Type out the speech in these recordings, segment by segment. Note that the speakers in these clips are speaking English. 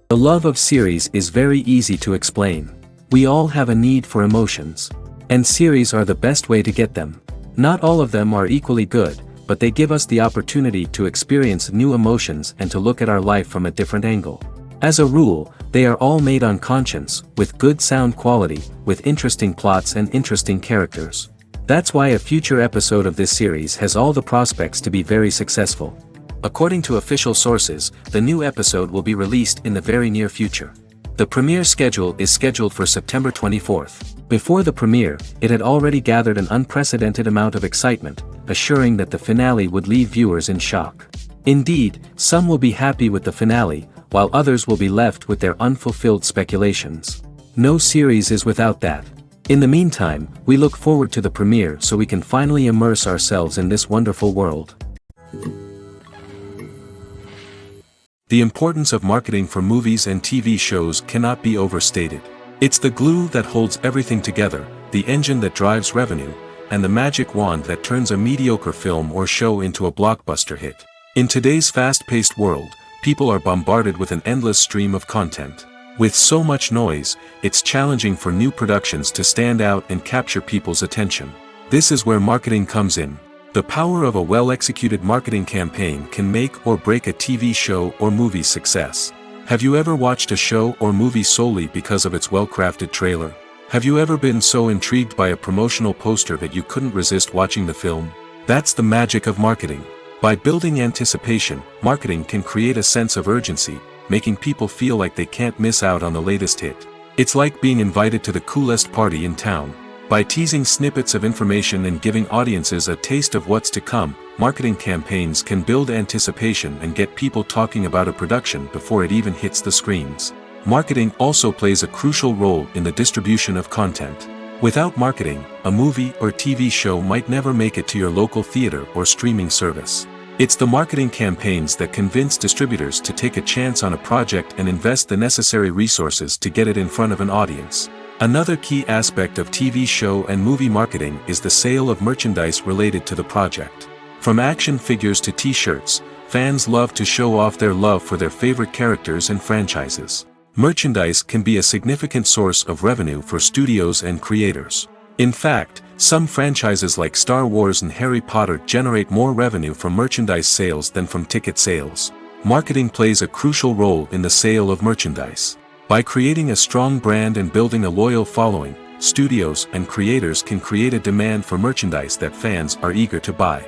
The love of series is very easy to explain. We all have a need for emotions. And series are the best way to get them. Not all of them are equally good, but they give us the opportunity to experience new emotions and to look at our life from a different angle. As a rule, they are all made on conscience, with good sound quality, with interesting plots and interesting characters. That's why a future episode of this series has all the prospects to be very successful. According to official sources, the new episode will be released in the very near future. The premiere schedule is scheduled for September 24th. Before the premiere, it had already gathered an unprecedented amount of excitement, assuring that the finale would leave viewers in shock. Indeed, some will be happy with the finale, while others will be left with their unfulfilled speculations. No series is without that. In the meantime, we look forward to the premiere so we can finally immerse ourselves in this wonderful world. The importance of marketing for movies and TV shows cannot be overstated. It's the glue that holds everything together, the engine that drives revenue, and the magic wand that turns a mediocre film or show into a blockbuster hit. In today's fast-paced world, people are bombarded with an endless stream of content. With so much noise, it's challenging for new productions to stand out and capture people's attention. This is where marketing comes in. The power of a well-executed marketing campaign can make or break a TV show or movie's success. Have you ever watched a show or movie solely because of its well-crafted trailer? Have you ever been so intrigued by a promotional poster that you couldn't resist watching the film? That's the magic of marketing. By building anticipation, marketing can create a sense of urgency, making people feel like they can't miss out on the latest hit. It's like being invited to the coolest party in town. By teasing snippets of information and giving audiences a taste of what's to come, marketing campaigns can build anticipation and get people talking about a production before it even hits the screens. Marketing also plays a crucial role in the distribution of content. Without marketing, a movie or TV show might never make it to your local theater or streaming service. It's the marketing campaigns that convince distributors to take a chance on a project and invest the necessary resources to get it in front of an audience. Another key aspect of TV show and movie marketing is the sale of merchandise related to the project. From action figures to t-shirts, fans love to show off their love for their favorite characters and franchises. Merchandise can be a significant source of revenue for studios and creators. In fact, some franchises like Star Wars and Harry Potter generate more revenue from merchandise sales than from ticket sales. Marketing plays a crucial role in the sale of merchandise. By creating a strong brand and building a loyal following, studios and creators can create a demand for merchandise that fans are eager to buy.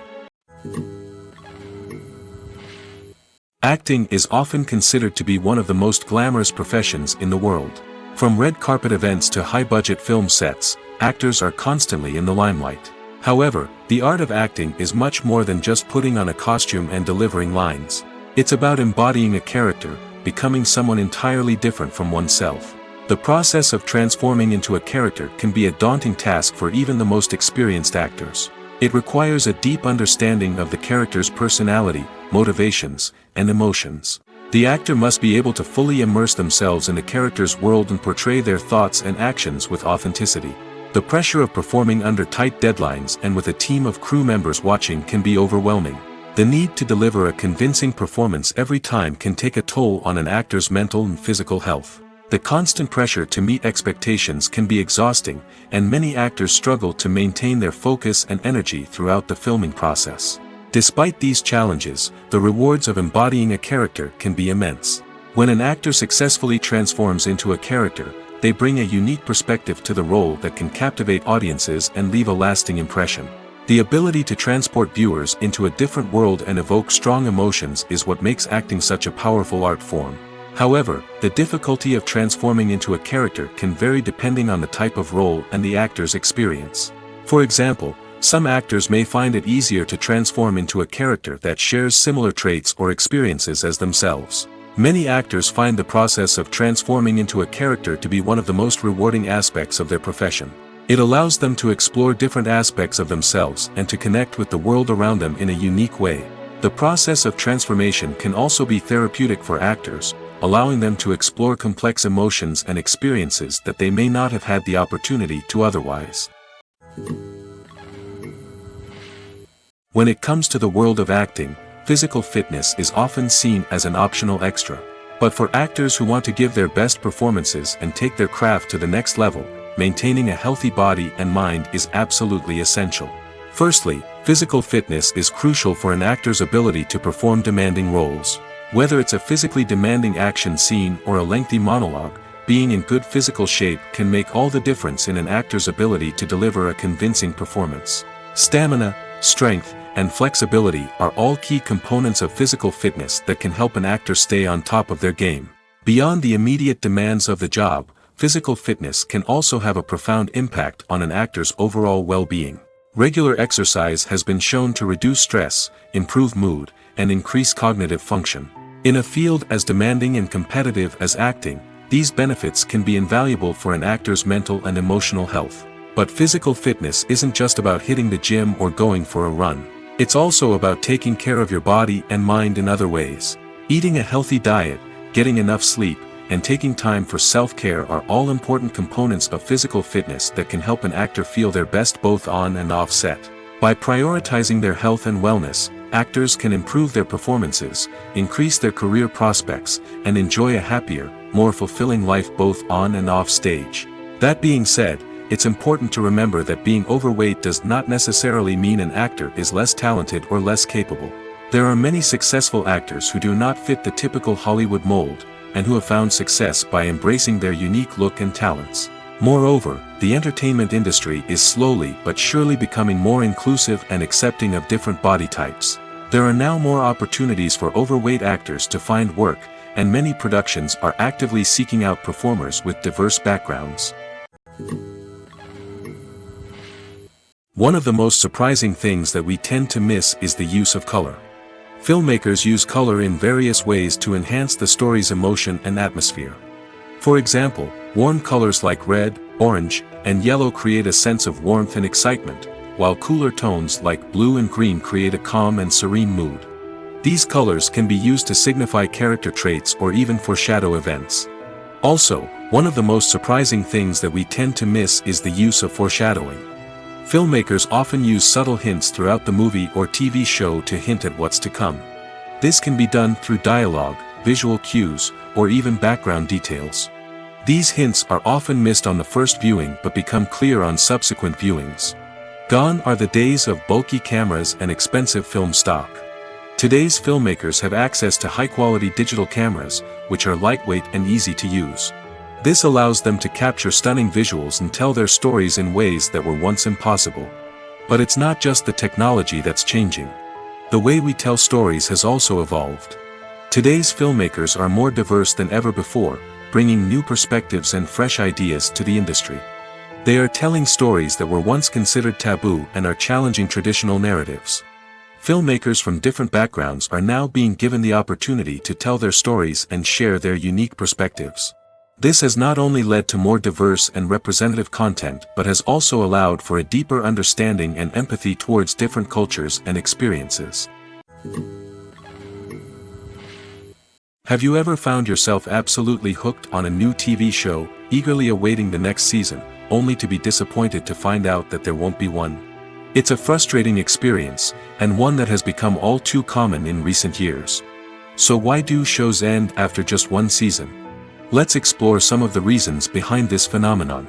Acting is often considered to be one of the most glamorous professions in the world. From red carpet events to high-budget film sets, actors are constantly in the limelight. However, the art of acting is much more than just putting on a costume and delivering lines. It's about embodying a character, becoming someone entirely different from oneself. The process of transforming into a character can be a daunting task for even the most experienced actors. It requires a deep understanding of the character's personality, motivations, and emotions. The actor must be able to fully immerse themselves in the character's world and portray their thoughts and actions with authenticity. The pressure of performing under tight deadlines and with a team of crew members watching can be overwhelming. The need to deliver a convincing performance every time can take a toll on an actor's mental and physical health. The constant pressure to meet expectations can be exhausting, and many actors struggle to maintain their focus and energy throughout the filming process. Despite these challenges, the rewards of embodying a character can be immense. When an actor successfully transforms into a character, they bring a unique perspective to the role that can captivate audiences and leave a lasting impression. The ability to transport viewers into a different world and evoke strong emotions is what makes acting such a powerful art form. However, the difficulty of transforming into a character can vary depending on the type of role and the actor's experience. For example, some actors may find it easier to transform into a character that shares similar traits or experiences as themselves. Many actors find the process of transforming into a character to be one of the most rewarding aspects of their profession. It allows them to explore different aspects of themselves and to connect with the world around them in a unique way. The process of transformation can also be therapeutic for actors, allowing them to explore complex emotions and experiences that they may not have had the opportunity to otherwise. When it comes to the world of acting, physical fitness is often seen as an optional extra. But for actors who want to give their best performances and take their craft to the next level, maintaining a healthy body and mind is absolutely essential. Firstly, physical fitness is crucial for an actor's ability to perform demanding roles. Whether it's a physically demanding action scene or a lengthy monologue, being in good physical shape can make all the difference in an actor's ability to deliver a convincing performance. Stamina, strength, and flexibility are all key components of physical fitness that can help an actor stay on top of their game. Beyond the immediate demands of the job, physical fitness can also have a profound impact on an actor's overall well-being. Regular exercise has been shown to reduce stress, improve mood, and increase cognitive function. In a field as demanding and competitive as acting, these benefits can be invaluable for an actor's mental and emotional health. But physical fitness isn't just about hitting the gym or going for a run. It's also about taking care of your body and mind in other ways. Eating a healthy diet, getting enough sleep, and taking time for self-care are all important components of physical fitness that can help an actor feel their best both on and off set. By prioritizing their health and wellness, actors can improve their performances, increase their career prospects, and enjoy a happier, more fulfilling life both on and off stage. That being said, it's important to remember that being overweight does not necessarily mean an actor is less talented or less capable. There are many successful actors who do not fit the typical Hollywood mold, and who have found success by embracing their unique look and talents. Moreover, the entertainment industry is slowly but surely becoming more inclusive and accepting of different body types. There are now more opportunities for overweight actors to find work, and many productions are actively seeking out performers with diverse backgrounds. One of the most surprising things that we tend to miss is the use of color. Filmmakers use color in various ways to enhance the story's emotion and atmosphere. For example, warm colors like red, orange, and yellow create a sense of warmth and excitement, while cooler tones like blue and green create a calm and serene mood. These colors can be used to signify character traits or even foreshadow events. Also, one of the most surprising things that we tend to miss is the use of foreshadowing. Filmmakers often use subtle hints throughout the movie or TV show to hint at what's to come. This can be done through dialogue, visual cues, or even background details. These hints are often missed on the first viewing but become clear on subsequent viewings. Gone are the days of bulky cameras and expensive film stock. Today's filmmakers have access to high-quality digital cameras, which are lightweight and easy to use. This allows them to capture stunning visuals and tell their stories in ways that were once impossible. But it's not just the technology that's changing. The way we tell stories has also evolved. Today's filmmakers are more diverse than ever before, bringing new perspectives and fresh ideas to the industry. They are telling stories that were once considered taboo and are challenging traditional narratives. Filmmakers from different backgrounds are now being given the opportunity to tell their stories and share their unique perspectives. This has not only led to more diverse and representative content but has also allowed for a deeper understanding and empathy towards different cultures and experiences. Have you ever found yourself absolutely hooked on a new TV show, eagerly awaiting the next season, only to be disappointed to find out that there won't be one? It's a frustrating experience, and one that has become all too common in recent years. So why do shows end after just one season? Let's explore some of the reasons behind this phenomenon.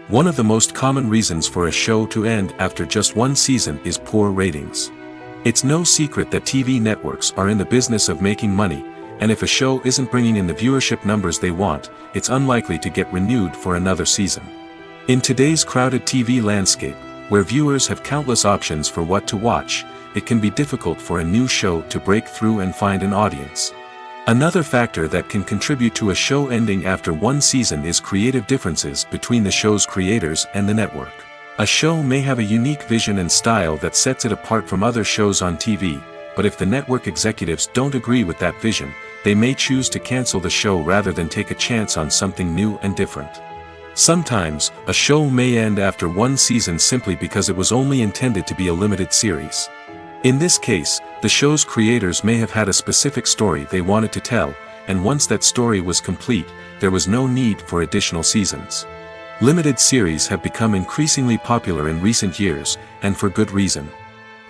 One of the most common reasons for a show to end after just one season is poor ratings. It's no secret that TV networks are in the business of making money, and if a show isn't bringing in the viewership numbers they want, it's unlikely to get renewed for another season. In today's crowded TV landscape, where viewers have countless options for what to watch, it can be difficult for a new show to break through and find an audience. Another factor that can contribute to a show ending after one season is creative differences between the show's creators and the network. A show may have a unique vision and style that sets it apart from other shows on TV, but if the network executives don't agree with that vision, they may choose to cancel the show rather than take a chance on something new and different. Sometimes, a show may end after one season simply because it was only intended to be a limited series. In this case, the show's creators may have had a specific story they wanted to tell, and once that story was complete, there was no need for additional seasons. Limited series have become increasingly popular in recent years, and for good reason.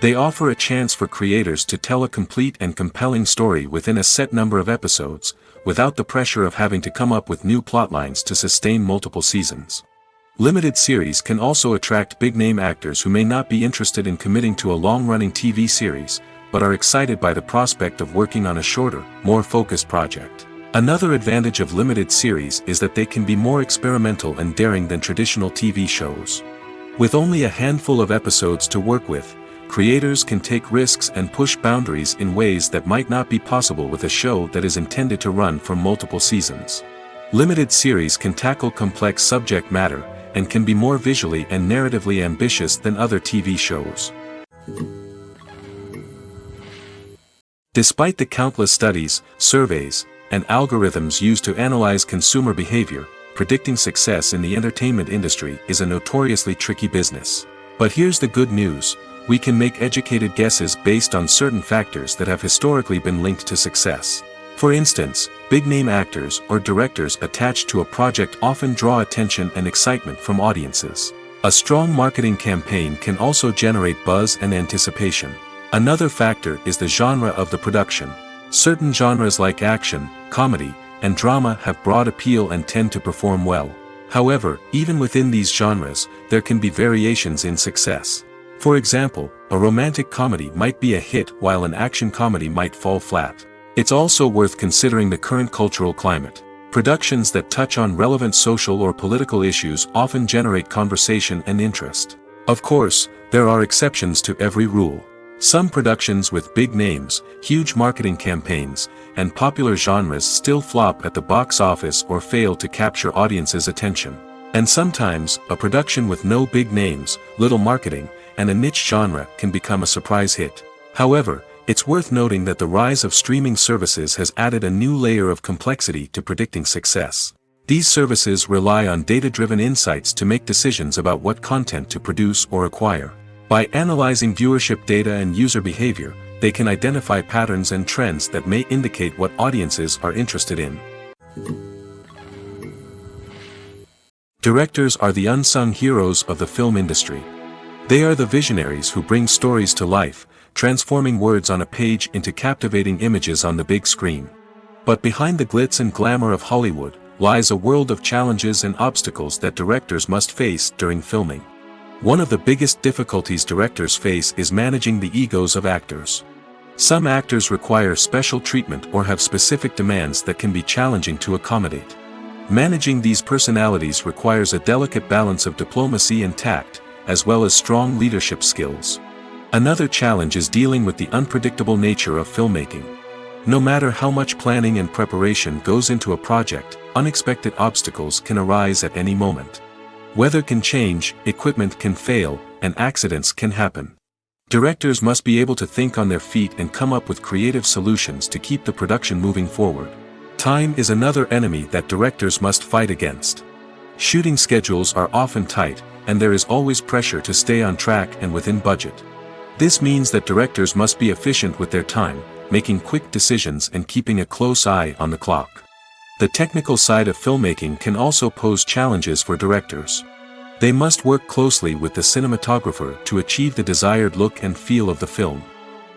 They offer a chance for creators to tell a complete and compelling story within a set number of episodes, without the pressure of having to come up with new plotlines to sustain multiple seasons. Limited series can also attract big-name actors who may not be interested in committing to a long-running TV series, but are excited by the prospect of working on a shorter, more focused project. Another advantage of limited series is that they can be more experimental and daring than traditional TV shows. With only a handful of episodes to work with, creators can take risks and push boundaries in ways that might not be possible with a show that is intended to run for multiple seasons. Limited series can tackle complex subject matter, and can be more visually and narratively ambitious than other TV shows. Despite the countless studies, surveys, and algorithms used to analyze consumer behavior, predicting success in the entertainment industry is a notoriously tricky business. But here's the good news: we can make educated guesses based on certain factors that have historically been linked to success. For instance, big-name actors or directors attached to a project often draw attention and excitement from audiences. A strong marketing campaign can also generate buzz and anticipation. Another factor is the genre of the production. Certain genres like action, comedy, and drama have broad appeal and tend to perform well. However, even within these genres, there can be variations in success. For example, a romantic comedy might be a hit while an action comedy might fall flat. It's also worth considering the current cultural climate. Productions that touch on relevant social or political issues often generate conversation and interest. Of course, there are exceptions to every rule. Some productions with big names, huge marketing campaigns, and popular genres still flop at the box office or fail to capture audiences' attention. And sometimes, a production with no big names, little marketing, and a niche genre can become a surprise hit. However, it's worth noting that the rise of streaming services has added a new layer of complexity to predicting success. These services rely on data-driven insights to make decisions about what content to produce or acquire. By analyzing viewership data and user behavior, they can identify patterns and trends that may indicate what audiences are interested in. Directors are the unsung heroes of the film industry. They are the visionaries who bring stories to life, transforming words on a page into captivating images on the big screen. But behind the glitz and glamour of Hollywood lies a world of challenges and obstacles that directors must face during filming. One of the biggest difficulties directors face is managing the egos of actors. Some actors require special treatment or have specific demands that can be challenging to accommodate. Managing these personalities requires a delicate balance of diplomacy and tact, as well as strong leadership skills. Another challenge is dealing with the unpredictable nature of filmmaking. No matter how much planning and preparation goes into a project, unexpected obstacles can arise at any moment. Weather can change, equipment can fail, and accidents can happen. Directors must be able to think on their feet and come up with creative solutions to keep the production moving forward. Time is another enemy that directors must fight against. Shooting schedules are often tight, and there is always pressure to stay on track and within budget. This means that directors must be efficient with their time, making quick decisions and keeping a close eye on the clock. The technical side of filmmaking can also pose challenges for directors. They must work closely with the cinematographer to achieve the desired look and feel of the film.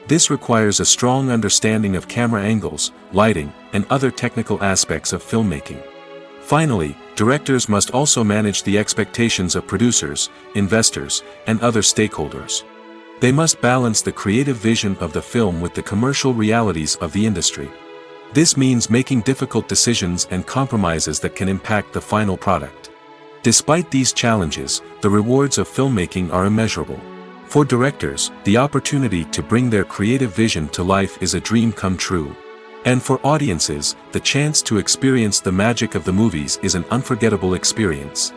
This requires a strong understanding of camera angles, lighting, and other technical aspects of filmmaking. Finally, directors must also manage the expectations of producers, investors, and other stakeholders. They must balance the creative vision of the film with the commercial realities of the industry. This means making difficult decisions and compromises that can impact the final product. Despite these challenges, the rewards of filmmaking are immeasurable. For directors, the opportunity to bring their creative vision to life is a dream come true. And for audiences, the chance to experience the magic of the movies is an unforgettable experience.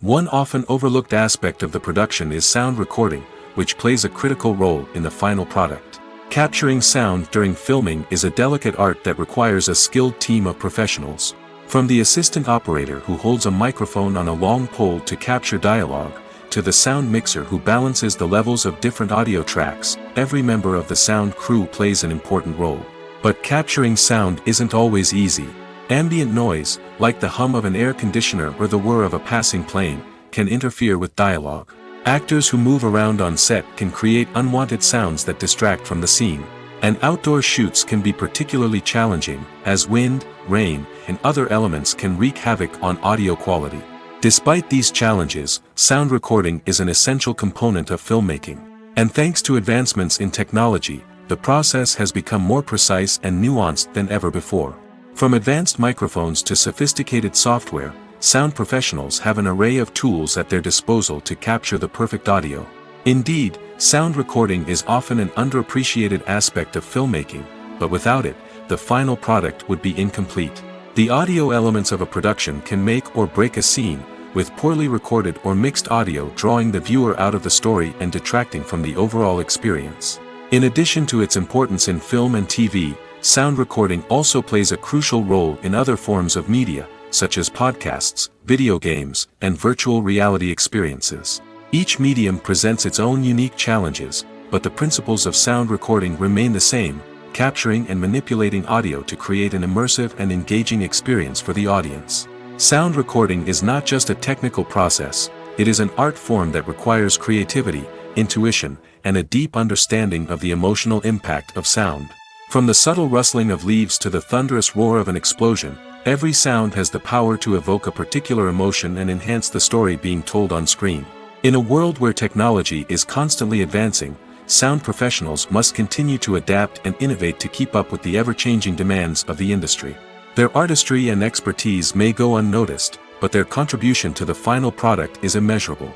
One often overlooked aspect of the production is sound recording, which plays a critical role in the final product. Capturing sound during filming is a delicate art that requires a skilled team of professionals. From the assistant operator who holds a microphone on a long pole to capture dialogue, to the sound mixer who balances the levels of different audio tracks, every member of the sound crew plays an important role. But capturing sound isn't always easy. Ambient noise, like the hum of an air conditioner or the whir of a passing plane, can interfere with dialogue. Actors who move around on set can create unwanted sounds that distract from the scene. And outdoor shoots can be particularly challenging, as wind, rain, and other elements can wreak havoc on audio quality. Despite these challenges, sound recording is an essential component of filmmaking. And thanks to advancements in technology, the process has become more precise and nuanced than ever before. From advanced microphones to sophisticated software, sound professionals have an array of tools at their disposal to capture the perfect audio. Indeed, sound recording is often an underappreciated aspect of filmmaking, but without it, the final product would be incomplete. The audio elements of a production can make or break a scene, with poorly recorded or mixed audio drawing the viewer out of the story and detracting from the overall experience. In addition to its importance in film and TV, sound recording also plays a crucial role in other forms of media, such as podcasts, video games, and virtual reality experiences. Each medium presents its own unique challenges, but the principles of sound recording remain the same, capturing and manipulating audio to create an immersive and engaging experience for the audience. Sound recording is not just a technical process, it is an art form that requires creativity, intuition, and a deep understanding of the emotional impact of sound. From the subtle rustling of leaves to the thunderous roar of an explosion, every sound has the power to evoke a particular emotion and enhance the story being told on screen. In a world where technology is constantly advancing, sound professionals must continue to adapt and innovate to keep up with the ever-changing demands of the industry. Their artistry and expertise may go unnoticed, but their contribution to the final product is immeasurable.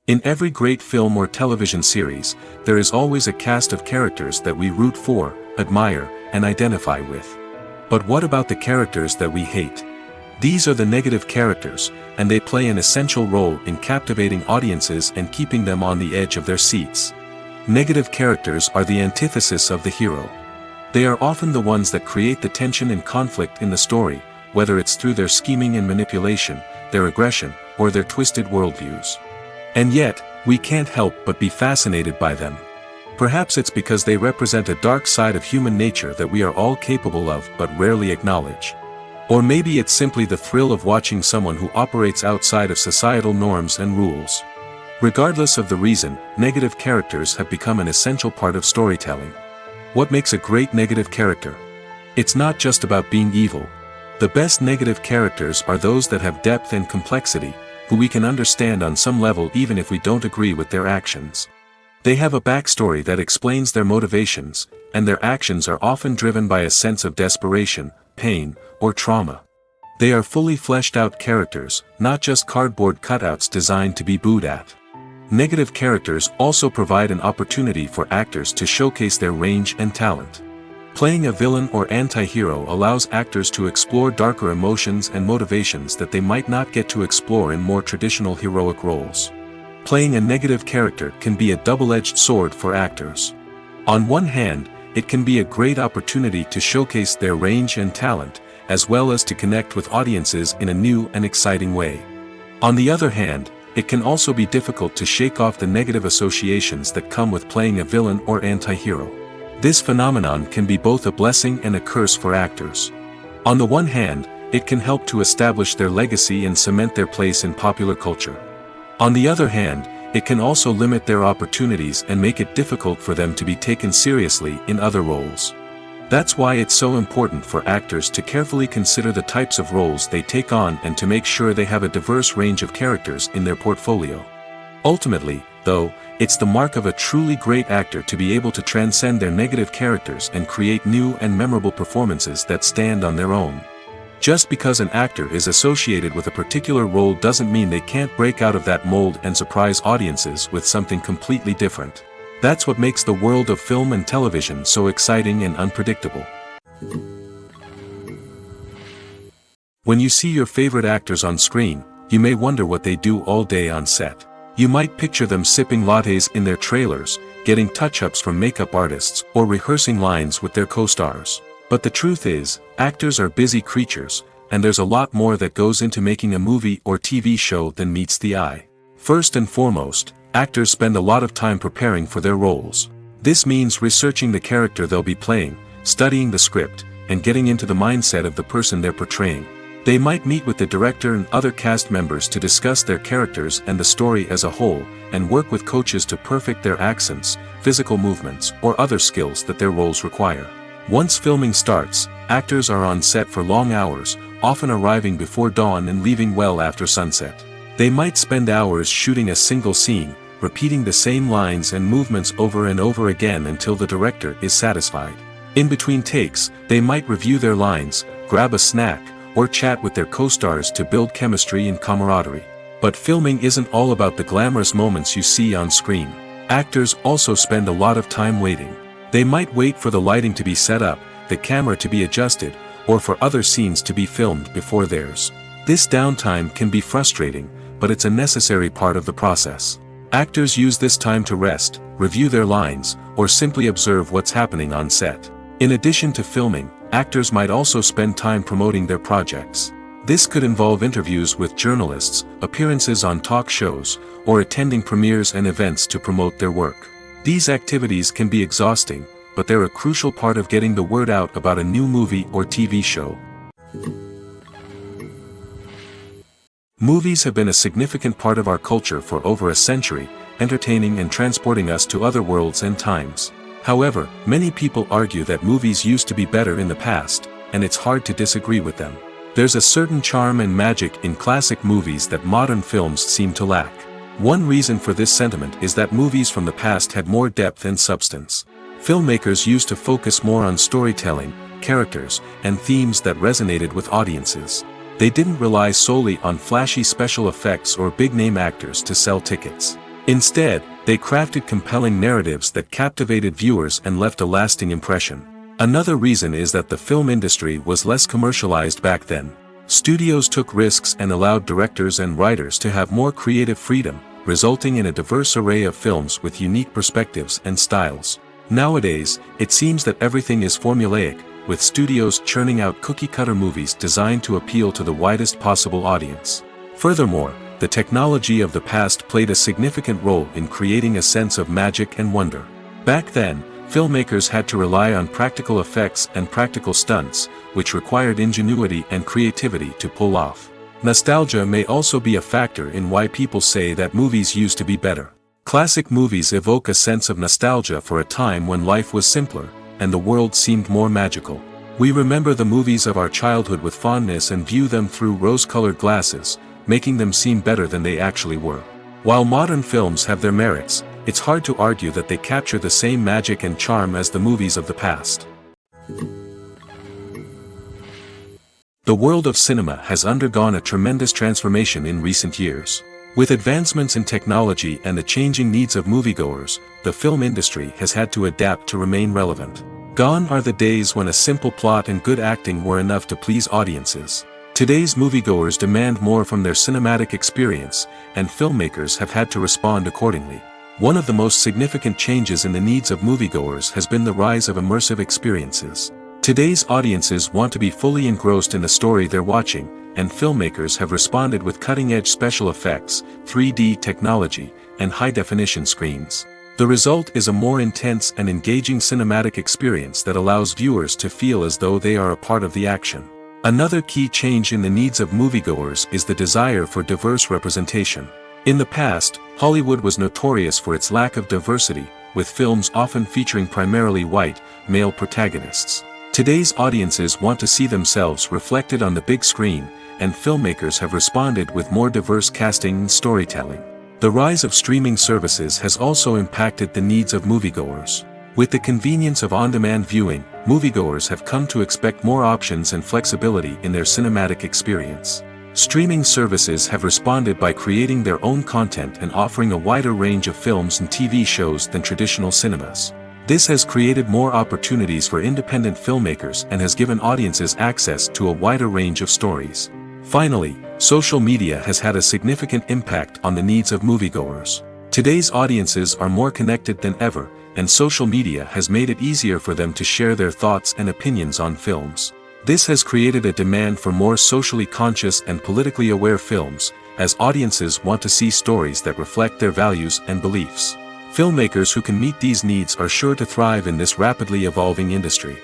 In every great film or television series, there is always a cast of characters that we root for, admire, and identify with. But what about the characters that we hate? These are the negative characters, and they play an essential role in captivating audiences and keeping them on the edge of their seats. Negative characters are the antithesis of the hero. They are often the ones that create the tension and conflict in the story, whether it's through their scheming and manipulation, their aggression, or their twisted worldviews. And yet, we can't help but be fascinated by them. Perhaps it's because they represent a dark side of human nature that we are all capable of but rarely acknowledge. Or maybe it's simply the thrill of watching someone who operates outside of societal norms and rules. Regardless of the reason, negative characters have become an essential part of storytelling. What makes a great negative character? It's not just about being evil. The best negative characters are those that have depth and complexity, who we can understand on some level even if we don't agree with their actions. They have a backstory that explains their motivations, and their actions are often driven by a sense of desperation, pain, or trauma. They are fully fleshed out characters, not just cardboard cutouts designed to be booed at. Negative characters also provide an opportunity for actors to showcase their range and talent. Playing a villain or anti-hero allows actors to explore darker emotions and motivations that they might not get to explore in more traditional heroic roles. Playing a negative character can be a double-edged sword for actors. On one hand, it can be a great opportunity to showcase their range and talent, as well as to connect with audiences in a new and exciting way. On the other hand, it can also be difficult to shake off the negative associations that come with playing a villain or anti-hero. This phenomenon can be both a blessing and a curse for actors. On the one hand, it can help to establish their legacy and cement their place in popular culture. On the other hand, it can also limit their opportunities and make it difficult for them to be taken seriously in other roles. That's why it's so important for actors to carefully consider the types of roles they take on and to make sure they have a diverse range of characters in their portfolio. Ultimately, though, it's the mark of a truly great actor to be able to transcend their negative characters and create new and memorable performances that stand on their own. Just because an actor is associated with a particular role doesn't mean they can't break out of that mold and surprise audiences with something completely different. That's what makes the world of film and television so exciting and unpredictable. When you see your favorite actors on screen, you may wonder what they do all day on set. You might picture them sipping lattes in their trailers, getting touch-ups from makeup artists, or rehearsing lines with their co-stars. But the truth is, actors are busy creatures, and there's a lot more that goes into making a movie or TV show than meets the eye. First and foremost, actors spend a lot of time preparing for their roles. This means researching the character they'll be playing, studying the script, and getting into the mindset of the person they're portraying. They might meet with the director and other cast members to discuss their characters and the story as a whole, and work with coaches to perfect their accents, physical movements, or other skills that their roles require. Once filming starts, actors are on set for long hours, often arriving before dawn and leaving well after sunset. They might spend hours shooting a single scene, repeating the same lines and movements over and over again until the director is satisfied. In between takes, they might review their lines, grab a snack, or chat with their co-stars to build chemistry and camaraderie. But filming isn't all about the glamorous moments you see on screen. Actors also spend a lot of time waiting. They might wait for the lighting to be set up, the camera to be adjusted, or for other scenes to be filmed before theirs. This downtime can be frustrating, but it's a necessary part of the process. Actors use this time to rest, review their lines, or simply observe what's happening on set. In addition to filming, actors might also spend time promoting their projects. This could involve interviews with journalists, appearances on talk shows, or attending premieres and events to promote their work. These activities can be exhausting, but they're a crucial part of getting the word out about a new movie or TV show. Movies have been a significant part of our culture for over a century, entertaining and transporting us to other worlds and times. However, many people argue that movies used to be better in the past, and it's hard to disagree with them. There's a certain charm and magic in classic movies that modern films seem to lack. One reason for this sentiment is that movies from the past had more depth and substance. Filmmakers used to focus more on storytelling, characters, and themes that resonated with audiences. They didn't rely solely on flashy special effects or big-name actors to sell tickets. Instead, they crafted compelling narratives that captivated viewers and left a lasting impression. Another reason is that the film industry was less commercialized back then. Studios took risks and allowed directors and writers to have more creative freedom, resulting in a diverse array of films with unique perspectives and styles. Nowadays, it seems that everything is formulaic, with studios churning out cookie-cutter movies designed to appeal to the widest possible audience. Furthermore, the technology of the past played a significant role in creating a sense of magic and wonder. Back then, filmmakers had to rely on practical effects and practical stunts, which required ingenuity and creativity to pull off. Nostalgia may also be a factor in why people say that movies used to be better. Classic movies evoke a sense of nostalgia for a time when life was simpler, and the world seemed more magical. We remember the movies of our childhood with fondness and view them through rose-colored glasses, making them seem better than they actually were. While modern films have their merits, it's hard to argue that they capture the same magic and charm as the movies of the past. The world of cinema has undergone a tremendous transformation in recent years. With advancements in technology and the changing needs of moviegoers, the film industry has had to adapt to remain relevant. Gone are the days when a simple plot and good acting were enough to please audiences. Today's moviegoers demand more from their cinematic experience, and filmmakers have had to respond accordingly. One of the most significant changes in the needs of moviegoers has been the rise of immersive experiences. Today's audiences want to be fully engrossed in the story they're watching, and filmmakers have responded with cutting-edge special effects, 3D technology, and high-definition screens. The result is a more intense and engaging cinematic experience that allows viewers to feel as though they are a part of the action. Another key change in the needs of moviegoers is the desire for diverse representation. In the past, Hollywood was notorious for its lack of diversity, with films often featuring primarily white, male protagonists. Today's audiences want to see themselves reflected on the big screen, and filmmakers have responded with more diverse casting and storytelling. The rise of streaming services has also impacted the needs of moviegoers. With the convenience of on-demand viewing, moviegoers have come to expect more options and flexibility in their cinematic experience. Streaming services have responded by creating their own content and offering a wider range of films and TV shows than traditional cinemas. This has created more opportunities for independent filmmakers and has given audiences access to a wider range of stories. Finally, social media has had a significant impact on the needs of moviegoers. Today's audiences are more connected than ever, and social media has made it easier for them to share their thoughts and opinions on films. This has created a demand for more socially conscious and politically aware films, as audiences want to see stories that reflect their values and beliefs. Filmmakers who can meet these needs are sure to thrive in this rapidly evolving industry.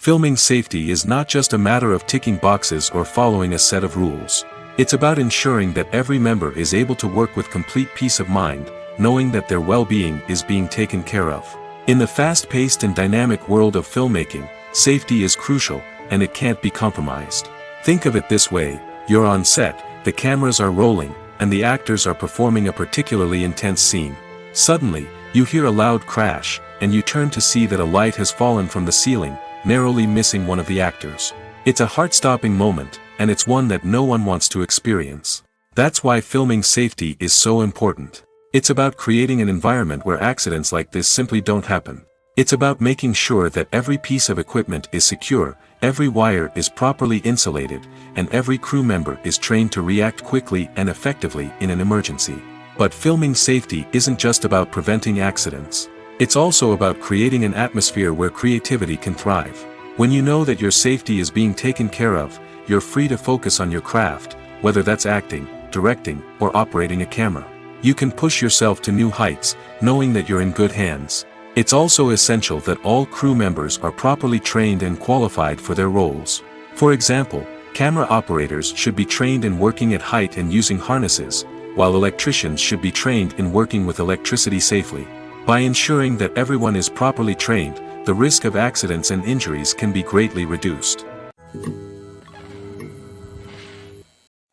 Filming safety is not just a matter of ticking boxes or following a set of rules. It's about ensuring that every member is able to work with complete peace of mind, knowing that their well-being is being taken care of. In the fast-paced and dynamic world of filmmaking, safety is crucial, and it can't be compromised. Think of it this way: you're on set, the cameras are rolling, and the actors are performing a particularly intense scene. Suddenly, you hear a loud crash, and you turn to see that a light has fallen from the ceiling, narrowly missing one of the actors. It's a heart-stopping moment, and it's one that no one wants to experience. That's why filming safety is so important. It's about creating an environment where accidents like this simply don't happen. It's about making sure that every piece of equipment is secure, every wire is properly insulated, and every crew member is trained to react quickly and effectively in an emergency. But filming safety isn't just about preventing accidents. It's also about creating an atmosphere where creativity can thrive. When you know that your safety is being taken care of, you're free to focus on your craft, whether that's acting, directing, or operating a camera. You can push yourself to new heights, knowing that you're in good hands. It's also essential that all crew members are properly trained and qualified for their roles. For example, camera operators should be trained in working at height and using harnesses, while electricians should be trained in working with electricity safely. By ensuring that everyone is properly trained, the risk of accidents and injuries can be greatly reduced.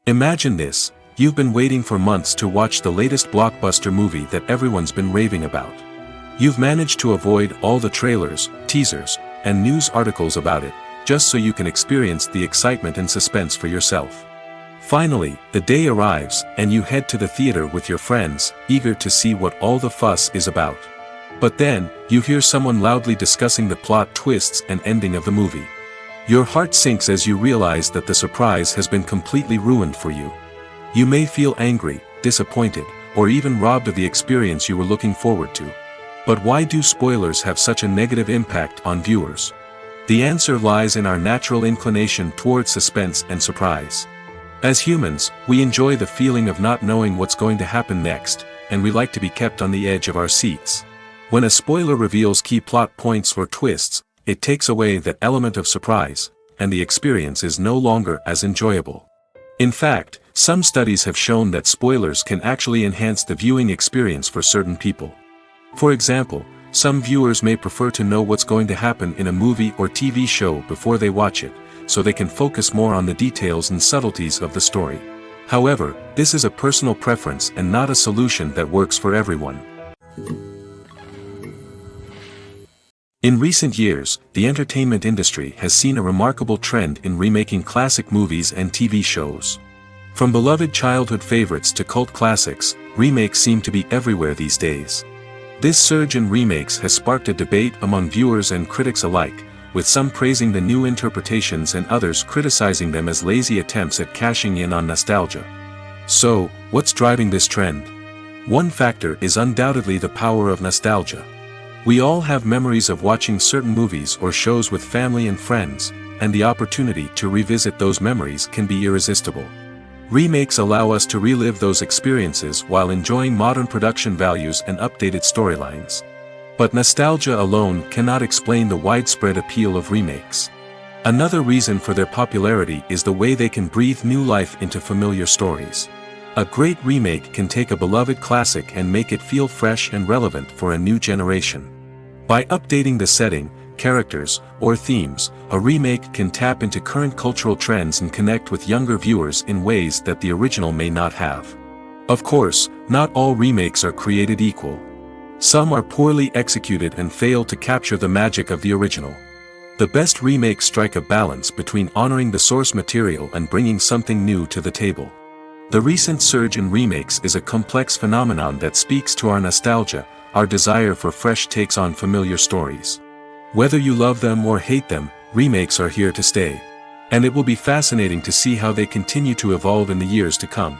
Imagine this: you've been waiting for months to watch the latest blockbuster movie that everyone's been raving about. You've managed to avoid all the trailers, teasers, and news articles about it, just so you can experience the excitement and suspense for yourself. Finally, the day arrives, and you head to the theater with your friends, eager to see what all the fuss is about. But then, you hear someone loudly discussing the plot twists and ending of the movie. Your heart sinks as you realize that the surprise has been completely ruined for you. You may feel angry, disappointed, or even robbed of the experience you were looking forward to. But why do spoilers have such a negative impact on viewers? The answer lies in our natural inclination toward suspense and surprise. As humans, we enjoy the feeling of not knowing what's going to happen next, and we like to be kept on the edge of our seats. When a spoiler reveals key plot points or twists, it takes away that element of surprise, and the experience is no longer as enjoyable. In fact, some studies have shown that spoilers can actually enhance the viewing experience for certain people. For example, some viewers may prefer to know what's going to happen in a movie or TV show before they watch it, so they can focus more on the details and subtleties of the story. However, this is a personal preference and not a solution that works for everyone. In recent years, the entertainment industry has seen a remarkable trend in remaking classic movies and TV shows. From beloved childhood favorites to cult classics, remakes seem to be everywhere these days. This surge in remakes has sparked a debate among viewers and critics alike, with some praising the new interpretations and others criticizing them as lazy attempts at cashing in on nostalgia. So, what's driving this trend? One factor is undoubtedly the power of nostalgia. We all have memories of watching certain movies or shows with family and friends, and the opportunity to revisit those memories can be irresistible. Remakes allow us to relive those experiences while enjoying modern production values and updated storylines. But nostalgia alone cannot explain the widespread appeal of remakes. Another reason for their popularity is the way they can breathe new life into familiar stories. A great remake can take a beloved classic and make it feel fresh and relevant for a new generation. By updating the setting, characters, or themes, a remake can tap into current cultural trends and connect with younger viewers in ways that the original may not have. Of course, not all remakes are created equal. Some are poorly executed and fail to capture the magic of the original. The best remakes strike a balance between honoring the source material and bringing something new to the table. The recent surge in remakes is a complex phenomenon that speaks to our nostalgia, our desire for fresh takes on familiar stories. Whether you love them or hate them, remakes are here to stay. And it will be fascinating to see how they continue to evolve in the years to come.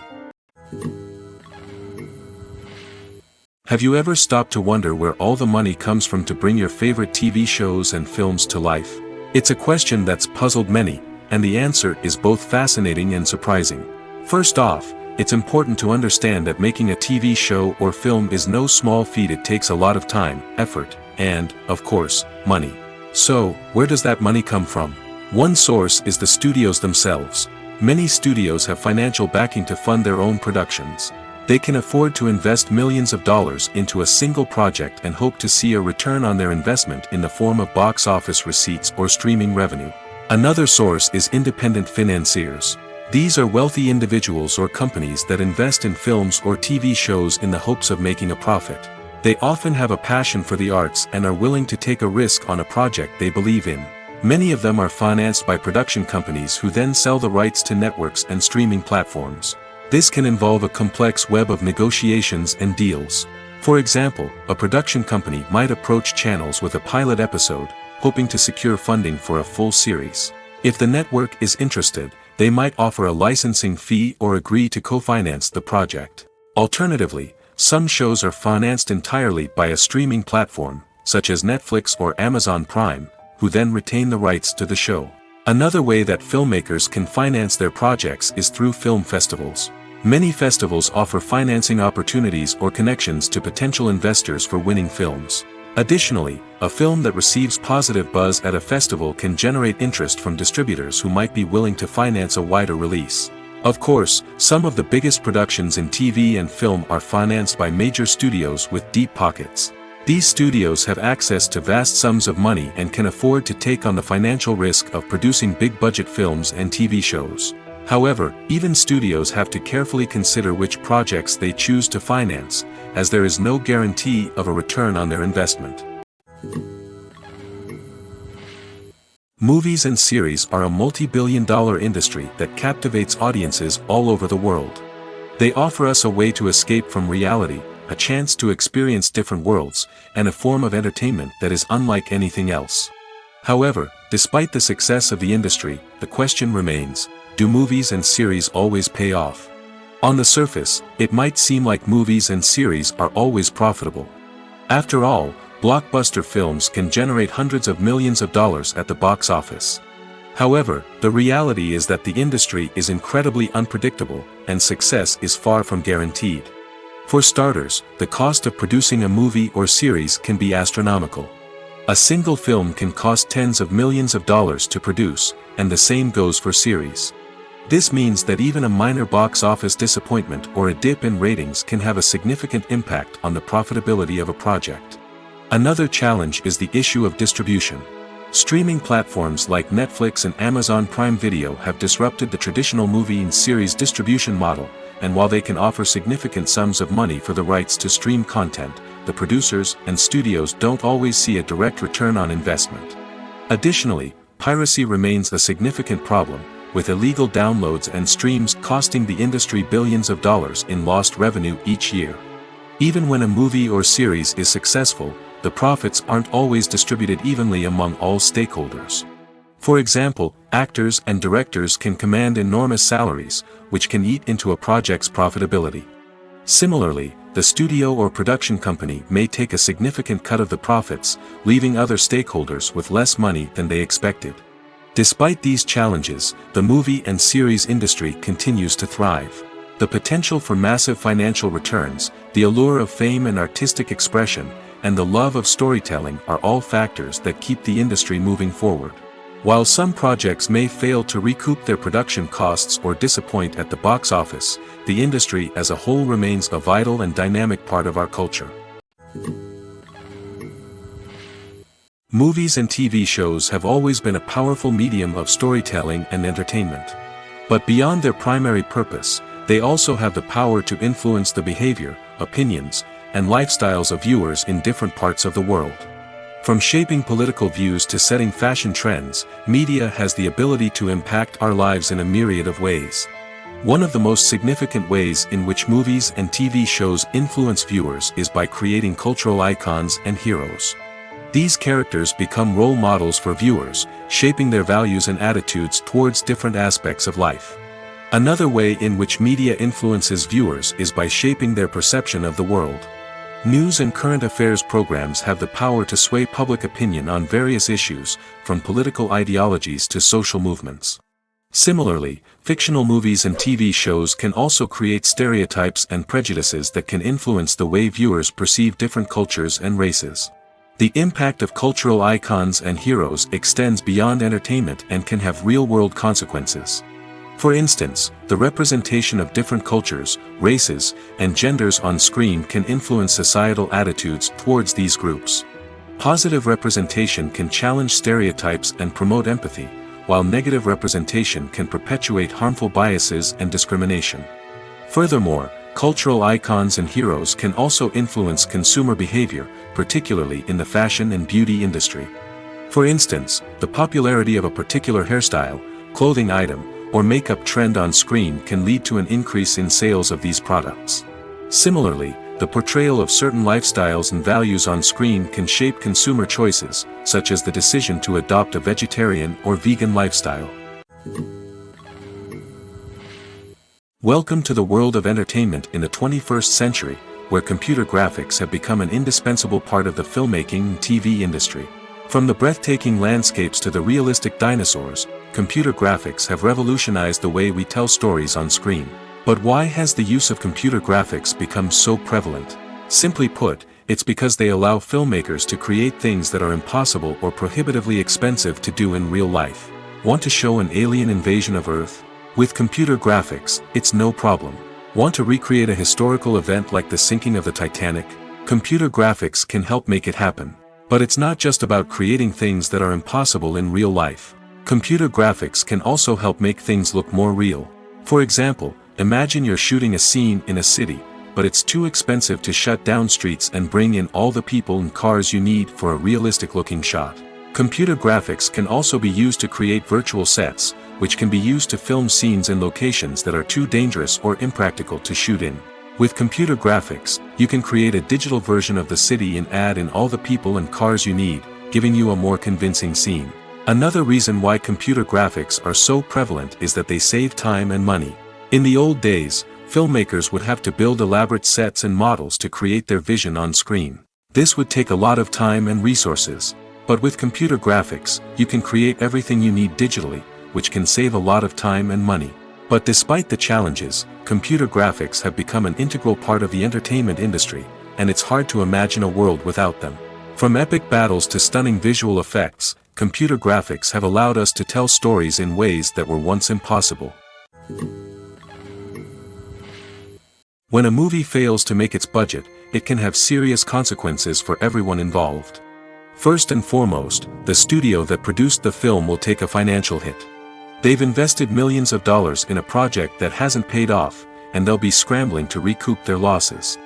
Have you ever stopped to wonder where all the money comes from to bring your favorite TV shows and films to life? It's a question that's puzzled many, and the answer is both fascinating and surprising. First off, it's important to understand that making a TV show or film is no small feat. It takes a lot of time, effort, and, of course, money. So, where does that money come from? One source is the studios themselves. Many studios have financial backing to fund their own productions. They can afford to invest millions of dollars into a single project and hope to see a return on their investment in the form of box office receipts or streaming revenue. Another source is independent financiers. These are wealthy individuals or companies that invest in films or TV shows in the hopes of making a profit. They often have a passion for the arts and are willing to take a risk on a project they believe in. Many of them are financed by production companies who then sell the rights to networks and streaming platforms. This can involve a complex web of negotiations and deals. For example, a production company might approach channels with a pilot episode, hoping to secure funding for a full series. If the network is interested, they might offer a licensing fee or agree to co-finance the project. Alternatively, some shows are financed entirely by a streaming platform, such as Netflix or Amazon Prime, who then retain the rights to the show. Another way that filmmakers can finance their projects is through film festivals. Many festivals offer financing opportunities or connections to potential investors for winning films. Additionally, a film that receives positive buzz at a festival can generate interest from distributors who might be willing to finance a wider release. Of course, some of the biggest productions in TV and film are financed by major studios with deep pockets. These studios have access to vast sums of money and can afford to take on the financial risk of producing big-budget films and TV shows. However, even studios have to carefully consider which projects they choose to finance, as there is no guarantee of a return on their investment. Movies and series are a multi-billion-dollar industry that captivates audiences all over the world. They offer us a way to escape from reality, a chance to experience different worlds, and a form of entertainment that is unlike anything else. However, despite the success of the industry, the question remains, do movies and series always pay off? On the surface, it might seem like movies and series are always profitable. After all, blockbuster films can generate hundreds of millions of dollars at the box office. However, the reality is that the industry is incredibly unpredictable, and success is far from guaranteed. For starters, the cost of producing a movie or series can be astronomical. A single film can cost tens of millions of dollars to produce, and the same goes for series. This means that even a minor box office disappointment or a dip in ratings can have a significant impact on the profitability of a project. Another challenge is the issue of distribution. Streaming platforms like Netflix and Amazon Prime Video have disrupted the traditional movie and series distribution model, and while they can offer significant sums of money for the rights to stream content, the producers and studios don't always see a direct return on investment. Additionally, piracy remains a significant problem, with illegal downloads and streams costing the industry billions of dollars in lost revenue each year. Even when a movie or series is successful, the profits aren't always distributed evenly among all stakeholders. For example, actors and directors can command enormous salaries, which can eat into a project's profitability. Similarly, the studio or production company may take a significant cut of the profits, leaving other stakeholders with less money than they expected. Despite these challenges, the movie and series industry continues to thrive. The potential for massive financial returns, the allure of fame and artistic expression, and the love of storytelling are all factors that keep the industry moving forward. While some projects may fail to recoup their production costs or disappoint at the box office, the industry as a whole remains a vital and dynamic part of our culture. Movies and TV shows have always been a powerful medium of storytelling and entertainment. But beyond their primary purpose, they also have the power to influence the behavior, opinions, and lifestyles of viewers in different parts of the world. From shaping political views to setting fashion trends, media has the ability to impact our lives in a myriad of ways. One of the most significant ways in which movies and TV shows influence viewers is by creating cultural icons and heroes. These characters become role models for viewers, shaping their values and attitudes towards different aspects of life. Another way in which media influences viewers is by shaping their perception of the world. News and current affairs programs have the power to sway public opinion on various issues, from political ideologies to social movements. Similarly, fictional movies and TV shows can also create stereotypes and prejudices that can influence the way viewers perceive different cultures and races. The impact of cultural icons and heroes extends beyond entertainment and can have real-world consequences. For instance, the representation of different cultures, races, and genders on screen can influence societal attitudes towards these groups. Positive representation can challenge stereotypes and promote empathy, while negative representation can perpetuate harmful biases and discrimination. Furthermore, cultural icons and heroes can also influence consumer behavior, particularly in the fashion and beauty industry. For instance, the popularity of a particular hairstyle, clothing item, or makeup trend on screen can lead to an increase in sales of these products. Similarly, the portrayal of certain lifestyles and values on screen can shape consumer choices, such as the decision to adopt a vegetarian or vegan lifestyle. Welcome to the world of entertainment in the 21st century, where computer graphics have become an indispensable part of the filmmaking and TV industry. From the breathtaking landscapes to the realistic dinosaurs, computer graphics have revolutionized the way we tell stories on screen. But why has the use of computer graphics become so prevalent? Simply put, it's because they allow filmmakers to create things that are impossible or prohibitively expensive to do in real life. Want to show an alien invasion of Earth? With computer graphics, it's no problem. Want to recreate a historical event like the sinking of the Titanic? Computer graphics can help make it happen. But it's not just about creating things that are impossible in real life. Computer graphics can also help make things look more real. For example, imagine you're shooting a scene in a city, but it's too expensive to shut down streets and bring in all the people and cars you need for a realistic-looking shot. Computer graphics can also be used to create virtual sets, which can be used to film scenes in locations that are too dangerous or impractical to shoot in. With computer graphics, you can create a digital version of the city and add in all the people and cars you need, giving you a more convincing scene. Another reason why computer graphics are so prevalent is that they save time and money. In the old days, filmmakers would have to build elaborate sets and models to create their vision on screen. This would take a lot of time and resources. But with computer graphics, you can create everything you need digitally, which can save a lot of time and money. But despite the challenges, computer graphics have become an integral part of the entertainment industry, and it's hard to imagine a world without them. From epic battles to stunning visual effects, computer graphics have allowed us to tell stories in ways that were once impossible. When a movie fails to make its budget, it can have serious consequences for everyone involved. First and foremost, the studio that produced the film will take a financial hit. They've invested millions of dollars in a project that hasn't paid off, and they'll be scrambling to recoup their losses.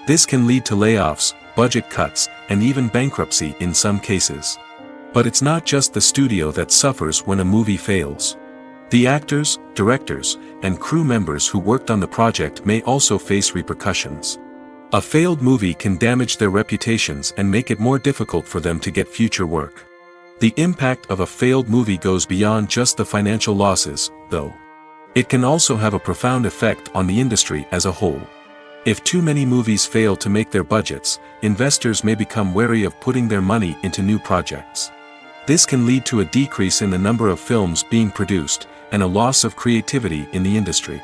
This can lead to layoffs, budget cuts, and even bankruptcy in some cases. But it's not just the studio that suffers when a movie fails. The actors, directors, and crew members who worked on the project may also face repercussions. A failed movie can damage their reputations and make it more difficult for them to get future work. The impact of a failed movie goes beyond just the financial losses, though. It can also have a profound effect on the industry as a whole. If too many movies fail to make their budgets, investors may become wary of putting their money into new projects. This can lead to a decrease in the number of films being produced, and a loss of creativity in the industry.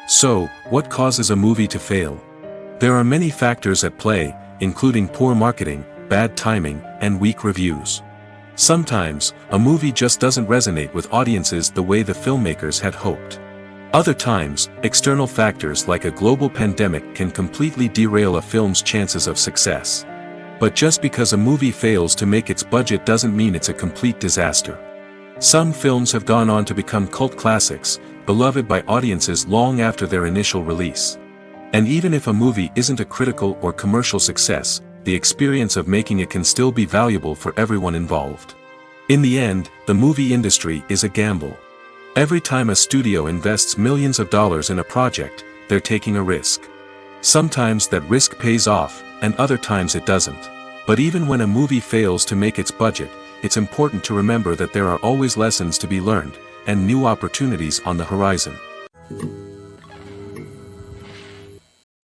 So, what causes a movie to fail? There are many factors at play, including poor marketing, bad timing, and weak reviews. Sometimes, a movie just doesn't resonate with audiences the way the filmmakers had hoped. Other times, external factors like a global pandemic can completely derail a film's chances of success. But just because a movie fails to make its budget doesn't mean it's a complete disaster. Some films have gone on to become cult classics, beloved by audiences long after their initial release. And even if a movie isn't a critical or commercial success, the experience of making it can still be valuable for everyone involved. In the end, the movie industry is a gamble. Every time a studio invests millions of dollars in a project, they're taking a risk. Sometimes that risk pays off, and other times it doesn't. But even when a movie fails to make its budget, it's important to remember that there are always lessons to be learned, and new opportunities on the horizon.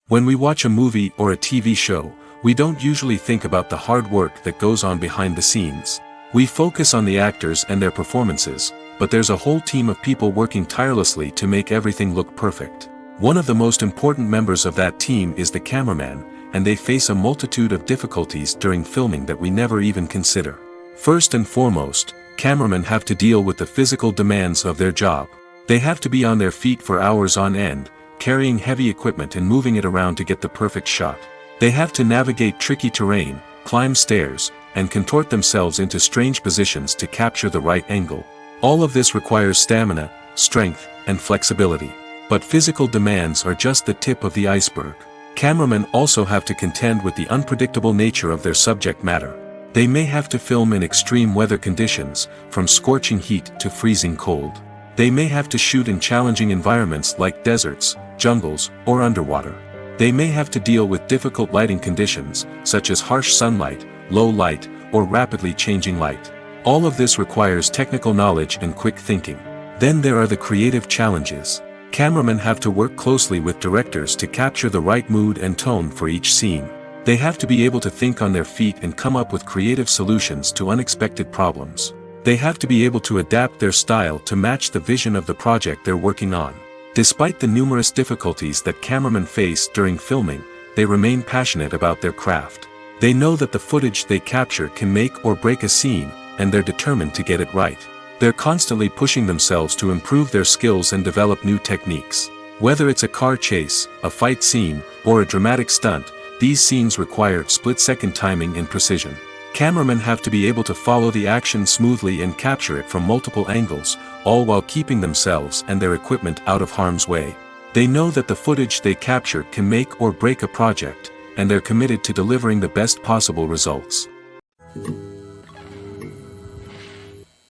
When we watch a movie or a TV show, we don't usually think about the hard work that goes on behind the scenes. We focus on the actors and their performances, but there's a whole team of people working tirelessly to make everything look perfect. One of the most important members of that team is the cameraman, and they face a multitude of difficulties during filming that we never even consider. First and foremost, cameramen have to deal with the physical demands of their job. They have to be on their feet for hours on end, carrying heavy equipment and moving it around to get the perfect shot. They have to navigate tricky terrain, climb stairs, and contort themselves into strange positions to capture the right angle. All of this requires stamina, strength, and flexibility. But physical demands are just the tip of the iceberg. Cameramen also have to contend with the unpredictable nature of their subject matter. They may have to film in extreme weather conditions, from scorching heat to freezing cold. They may have to shoot in challenging environments like deserts, jungles, or underwater. They may have to deal with difficult lighting conditions, such as harsh sunlight, low light, or rapidly changing light. All of this requires technical knowledge and quick thinking. Then there are the creative challenges. Cameramen have to work closely with directors to capture the right mood and tone for each scene. They have to be able to think on their feet and come up with creative solutions to unexpected problems. They have to be able to adapt their style to match the vision of the project they're working on. Despite the numerous difficulties that cameramen face during filming, they remain passionate about their craft. They know that the footage they capture can make or break a scene, and they're determined to get it right. They're constantly pushing themselves to improve their skills and develop new techniques. Whether it's a car chase, a fight scene, or a dramatic stunt, these scenes require split-second timing and precision. Cameramen have to be able to follow the action smoothly and capture it from multiple angles, all while keeping themselves and their equipment out of harm's way. They know that the footage they capture can make or break a project, and they're committed to delivering the best possible results.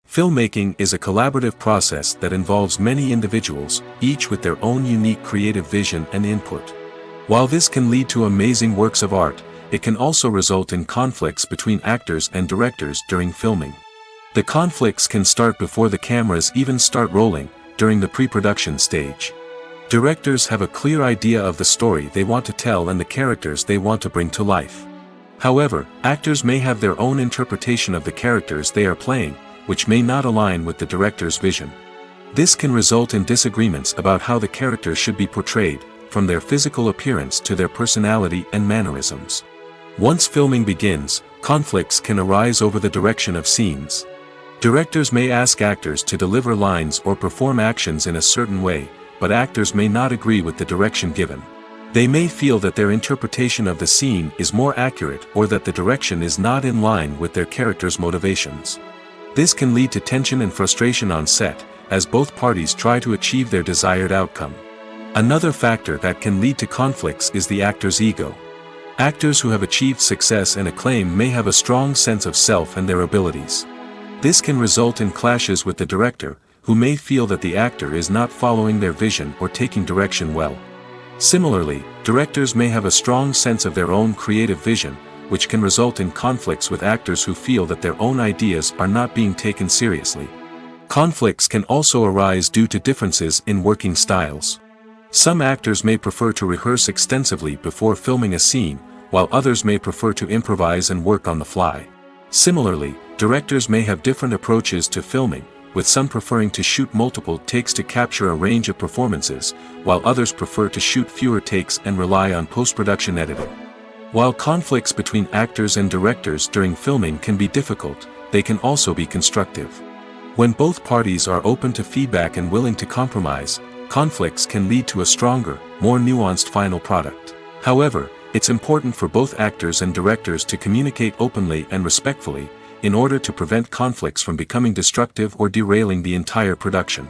Filmmaking is a collaborative process that involves many individuals, each with their own unique creative vision and input. While this can lead to amazing works of art, it can also result in conflicts between actors and directors during filming. The conflicts can start before the cameras even start rolling, during the pre-production stage. Directors have a clear idea of the story they want to tell and the characters they want to bring to life. However, actors may have their own interpretation of the characters they are playing, which may not align with the director's vision. This can result in disagreements about how the characters should be portrayed, from their physical appearance to their personality and mannerisms. Once filming begins, conflicts can arise over the direction of scenes. Directors may ask actors to deliver lines or perform actions in a certain way, but actors may not agree with the direction given. They may feel that their interpretation of the scene is more accurate or that the direction is not in line with their character's motivations. This can lead to tension and frustration on set, as both parties try to achieve their desired outcome. Another factor that can lead to conflicts is the actor's ego. Actors who have achieved success and acclaim may have a strong sense of self and their abilities. This can result in clashes with the director, who may feel that the actor is not following their vision or taking direction well. Similarly, directors may have a strong sense of their own creative vision, which can result in conflicts with actors who feel that their own ideas are not being taken seriously. Conflicts can also arise due to differences in working styles. Some actors may prefer to rehearse extensively before filming a scene, while others may prefer to improvise and work on the fly. Similarly, directors may have different approaches to filming, with some preferring to shoot multiple takes to capture a range of performances, while others prefer to shoot fewer takes and rely on post-production editing. While conflicts between actors and directors during filming can be difficult, they can also be constructive. When both parties are open to feedback and willing to compromise, conflicts can lead to a stronger, more nuanced final product. However, it's important for both actors and directors to communicate openly and respectfully, in order to prevent conflicts from becoming destructive or derailing the entire production.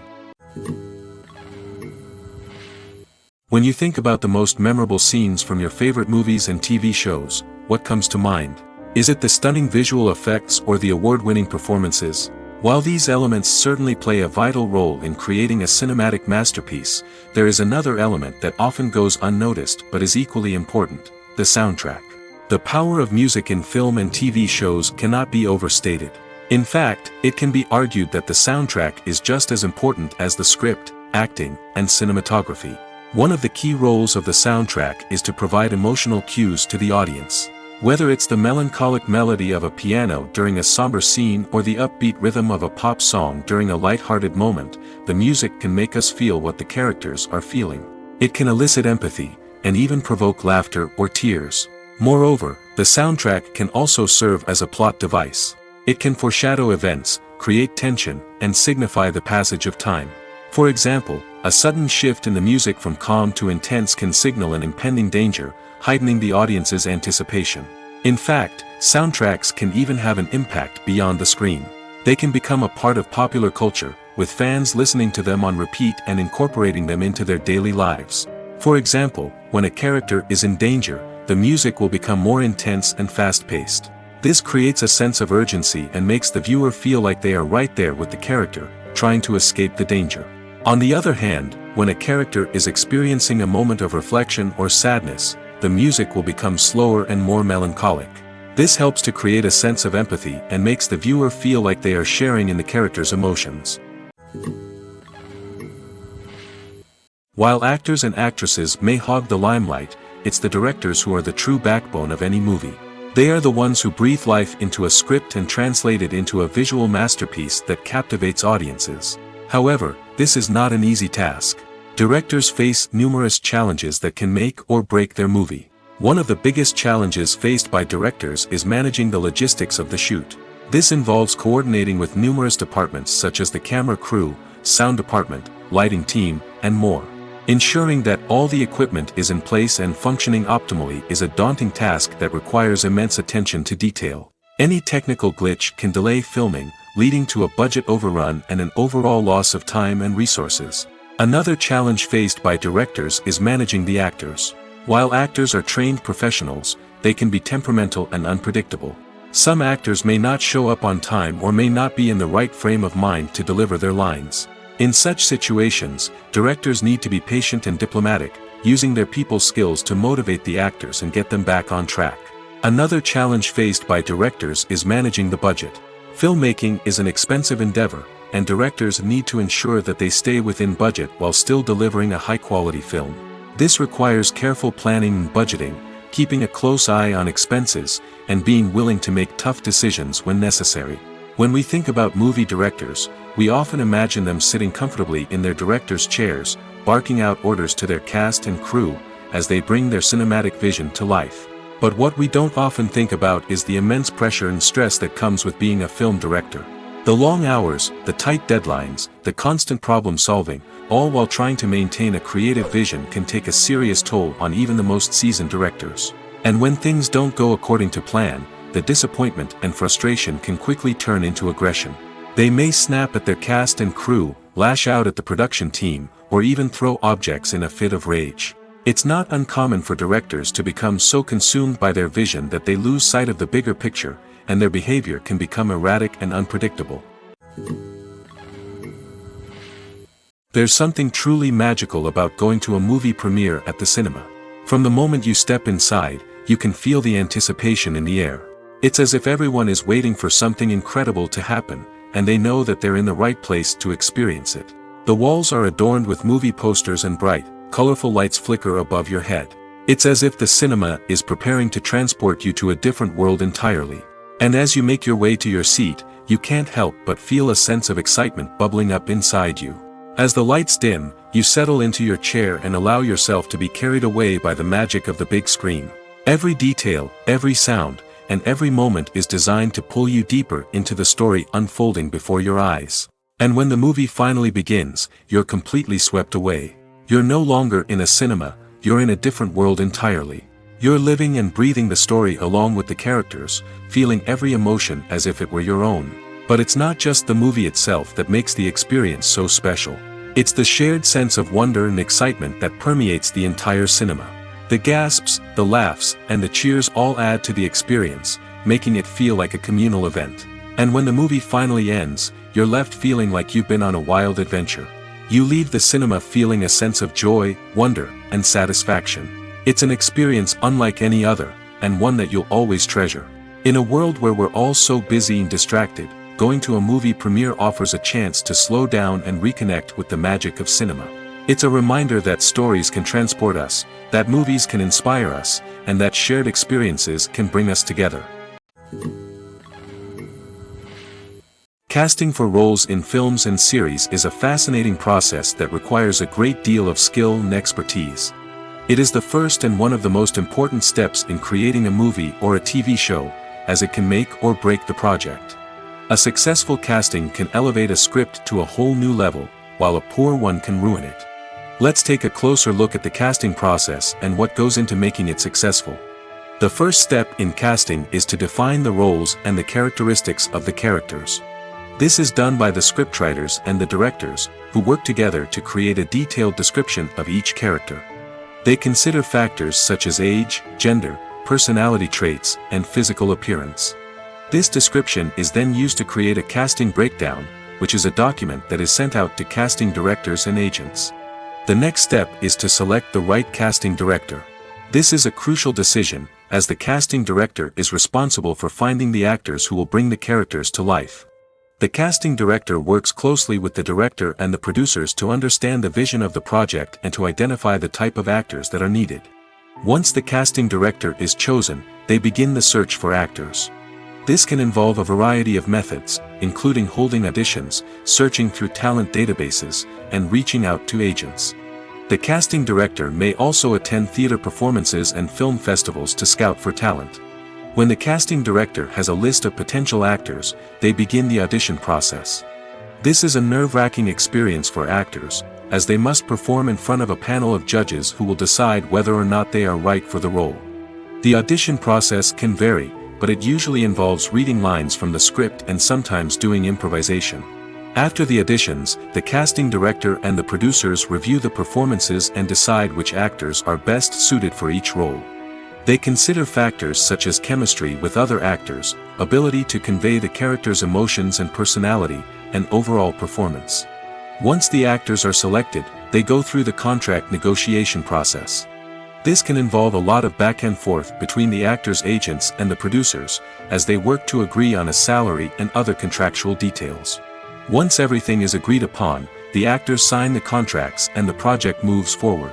When you think about the most memorable scenes from your favorite movies and TV shows, what comes to mind? Is it the stunning visual effects or the award-winning performances? While these elements certainly play a vital role in creating a cinematic masterpiece, there is another element that often goes unnoticed but is equally important: the soundtrack. The power of music in film and TV shows cannot be overstated. In fact, it can be argued that the soundtrack is just as important as the script, acting, and cinematography. One of the key roles of the soundtrack is to provide emotional cues to the audience. Whether it's the melancholic melody of a piano during a somber scene or the upbeat rhythm of a pop song during a light-hearted moment, the music can make us feel what the characters are feeling. It can elicit empathy, and even provoke laughter or tears. Moreover, the soundtrack can also serve as a plot device. It can foreshadow events, create tension, and signify the passage of time. For example, a sudden shift in the music from calm to intense can signal an impending danger, heightening the audience's anticipation. In fact, soundtracks can even have an impact beyond the screen. They can become a part of popular culture, with fans listening to them on repeat and incorporating them into their daily lives. For example, when a character is in danger, the music will become more intense and fast-paced. This creates a sense of urgency and makes the viewer feel like they are right there with the character, trying to escape the danger. On the other hand, when a character is experiencing a moment of reflection or sadness, the music will become slower and more melancholic. This helps to create a sense of empathy and makes the viewer feel like they are sharing in the character's emotions. While actors and actresses may hog the limelight, it's the directors who are the true backbone of any movie. They are the ones who breathe life into a script and translate it into a visual masterpiece that captivates audiences. However, this is not an easy task. Directors face numerous challenges that can make or break their movie. One of the biggest challenges faced by directors is managing the logistics of the shoot. This involves coordinating with numerous departments such as the camera crew, sound department, lighting team, and more. Ensuring that all the equipment is in place and functioning optimally is a daunting task that requires immense attention to detail. Any technical glitch can delay filming, leading to a budget overrun and an overall loss of time and resources. Another challenge faced by directors is managing the actors. While actors are trained professionals, they can be temperamental and unpredictable. Some actors may not show up on time or may not be in the right frame of mind to deliver their lines. In such situations, directors need to be patient and diplomatic, using their people skills to motivate the actors and get them back on track. Another challenge faced by directors is managing the budget. Filmmaking is an expensive endeavor, and directors need to ensure that they stay within budget while still delivering a high-quality film. This requires careful planning and budgeting, keeping a close eye on expenses, and being willing to make tough decisions when necessary. When we think about movie directors, we often imagine them sitting comfortably in their director's chairs, barking out orders to their cast and crew, as they bring their cinematic vision to life. But what we don't often think about is the immense pressure and stress that comes with being a film director. The long hours, the tight deadlines, the constant problem solving, all while trying to maintain a creative vision can take a serious toll on even the most seasoned directors. And when things don't go according to plan, the disappointment and frustration can quickly turn into aggression. They may snap at their cast and crew, lash out at the production team, or even throw objects in a fit of rage. It's not uncommon for directors to become so consumed by their vision that they lose sight of the bigger picture, and their behavior can become erratic and unpredictable. There's something truly magical about going to a movie premiere at the cinema. From the moment you step inside, you can feel the anticipation in the air. It's as if everyone is waiting for something incredible to happen, and they know that they're in the right place to experience it. The walls are adorned with movie posters and bright, colorful lights flicker above your head. It's as if the cinema is preparing to transport you to a different world entirely. And as you make your way to your seat, you can't help but feel a sense of excitement bubbling up inside you. As the lights dim, you settle into your chair and allow yourself to be carried away by the magic of the big screen. Every detail, every sound, and every moment is designed to pull you deeper into the story unfolding before your eyes. And when the movie finally begins, you're completely swept away. You're no longer in a cinema, you're in a different world entirely. You're living and breathing the story along with the characters, feeling every emotion as if it were your own. But it's not just the movie itself that makes the experience so special. It's the shared sense of wonder and excitement that permeates the entire cinema. The gasps, the laughs, and the cheers all add to the experience, making it feel like a communal event. And when the movie finally ends, you're left feeling like you've been on a wild adventure. You leave the cinema feeling a sense of joy, wonder, and satisfaction. It's an experience unlike any other, and one that you'll always treasure. In a world where we're all so busy and distracted, going to a movie premiere offers a chance to slow down and reconnect with the magic of cinema. It's a reminder that stories can transport us, that movies can inspire us, and that shared experiences can bring us together. Casting for roles in films and series is a fascinating process that requires a great deal of skill and expertise. It is the first and one of the most important steps in creating a movie or a TV show, as it can make or break the project. A successful casting can elevate a script to a whole new level, while a poor one can ruin it. Let's take a closer look at the casting process and what goes into making it successful. The first step in casting is to define the roles and the characteristics of the characters. This is done by the scriptwriters and the directors, who work together to create a detailed description of each character. They consider factors such as age, gender, personality traits, and physical appearance. This description is then used to create a casting breakdown, which is a document that is sent out to casting directors and agents. The next step is to select the right casting director. This is a crucial decision, as the casting director is responsible for finding the actors who will bring the characters to life. The casting director works closely with the director and the producers to understand the vision of the project and to identify the type of actors that are needed. Once the casting director is chosen, they begin the search for actors. This can involve a variety of methods, including holding auditions, searching through talent databases, and reaching out to agents. The casting director may also attend theater performances and film festivals to scout for talent. When the casting director has a list of potential actors, they begin the audition process. This is a nerve-wracking experience for actors, as they must perform in front of a panel of judges who will decide whether or not they are right for the role. The audition process can vary, but it usually involves reading lines from the script and sometimes doing improvisation. After the auditions, the casting director and the producers review the performances and decide which actors are best suited for each role. They consider factors such as chemistry with other actors, ability to convey the character's emotions and personality, and overall performance. Once the actors are selected, they go through the contract negotiation process. This can involve a lot of back and forth between the actors' agents and the producers, as they work to agree on a salary and other contractual details. Once everything is agreed upon, the actors sign the contracts and the project moves forward.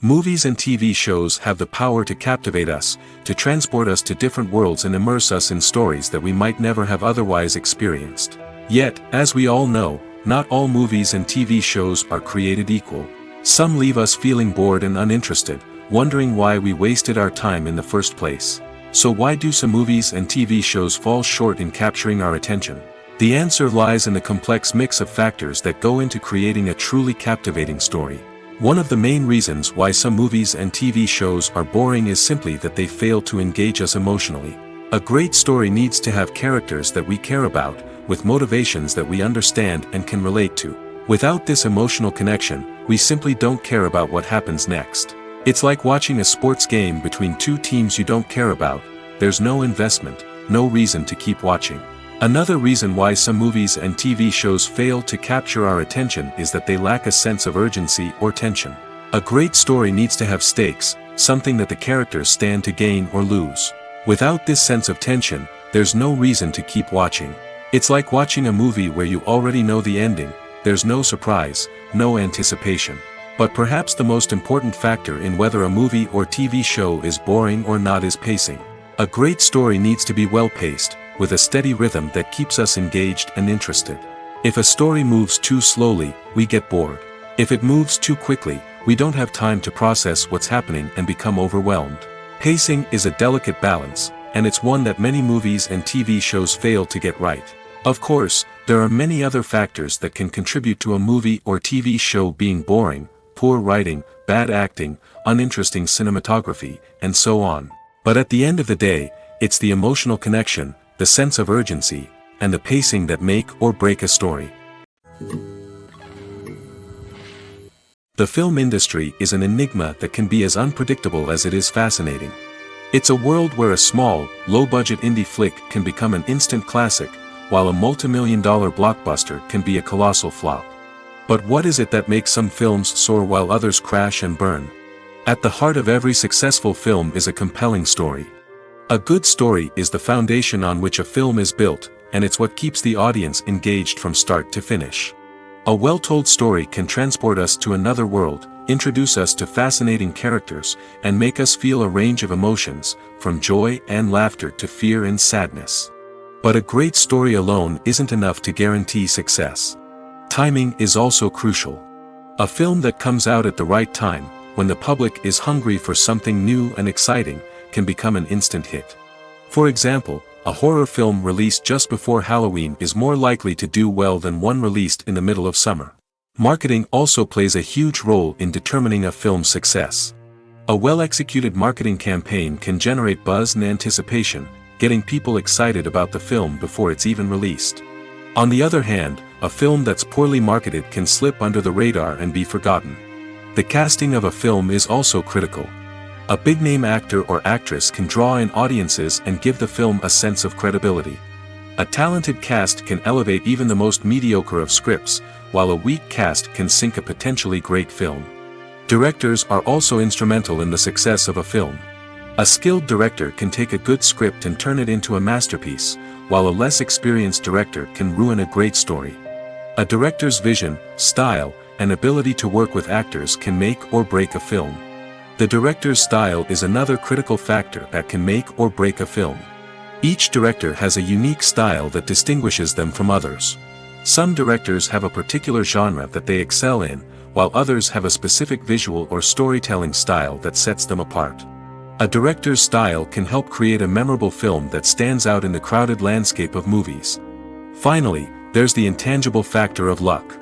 Movies and TV shows have the power to captivate us, to transport us to different worlds and immerse us in stories that we might never have otherwise experienced. Yet, as we all know, not all movies and TV shows are created equal. Some leave us feeling bored and uninterested, wondering why we wasted our time in the first place. So why do some movies and TV shows fall short in capturing our attention? The answer lies in the complex mix of factors that go into creating a truly captivating story. One of the main reasons why some movies and TV shows are boring is simply that they fail to engage us emotionally. A great story needs to have characters that we care about, with motivations that we understand and can relate to. Without this emotional connection, we simply don't care about what happens next. It's like watching a sports game between two teams you don't care about. There's no investment, no reason to keep watching. Another reason why some movies and TV shows fail to capture our attention is that they lack a sense of urgency or tension. A great story needs to have stakes, something that the characters stand to gain or lose. Without this sense of tension, there's no reason to keep watching. It's like watching a movie where you already know the ending. There's no surprise, no anticipation. But perhaps the most important factor in whether a movie or TV show is boring or not is pacing. A great story needs to be well-paced, with a steady rhythm that keeps us engaged and interested. If a story moves too slowly, we get bored. If it moves too quickly, we don't have time to process what's happening and become overwhelmed. Pacing is a delicate balance, and it's one that many movies and TV shows fail to get right. Of course, there are many other factors that can contribute to a movie or TV show being boring: poor writing, bad acting, uninteresting cinematography, and so on. But at the end of the day, it's the emotional connection, the sense of urgency, and the pacing that make or break a story. The film industry is an enigma that can be as unpredictable as it is fascinating. It's a world where a small, low-budget indie flick can become an instant classic, while a multi-million-dollar blockbuster can be a colossal flop. But what is it that makes some films soar while others crash and burn? At the heart of every successful film is a compelling story. A good story is the foundation on which a film is built, and it's what keeps the audience engaged from start to finish. A well-told story can transport us to another world, introduce us to fascinating characters, and make us feel a range of emotions, from joy and laughter to fear and sadness. But a great story alone isn't enough to guarantee success. Timing is also crucial. A film that comes out at the right time, when the public is hungry for something new and exciting, can become an instant hit. For example, a horror film released just before Halloween is more likely to do well than one released in the middle of summer. Marketing also plays a huge role in determining a film's success. A well-executed marketing campaign can generate buzz and anticipation, getting people excited about the film before it's even released. On the other hand, a film that's poorly marketed can slip under the radar and be forgotten. The casting of a film is also critical. A big-name actor or actress can draw in audiences and give the film a sense of credibility. A talented cast can elevate even the most mediocre of scripts, while a weak cast can sink a potentially great film. Directors are also instrumental in the success of a film. A skilled director can take a good script and turn it into a masterpiece, while a less experienced director can ruin a great story. A director's vision, style, and ability to work with actors can make or break a film. The director's style is another critical factor that can make or break a film. Each director has a unique style that distinguishes them from others. Some directors have a particular genre that they excel in, while others have a specific visual or storytelling style that sets them apart. A director's style can help create a memorable film that stands out in the crowded landscape of movies. Finally, there's the intangible factor of luck.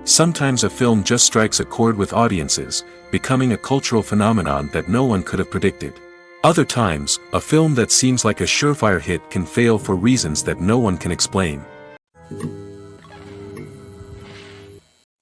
Sometimes a film just strikes a chord with audiences, becoming a cultural phenomenon that no one could have predicted. Other times, a film that seems like a surefire hit can fail for reasons that no one can explain.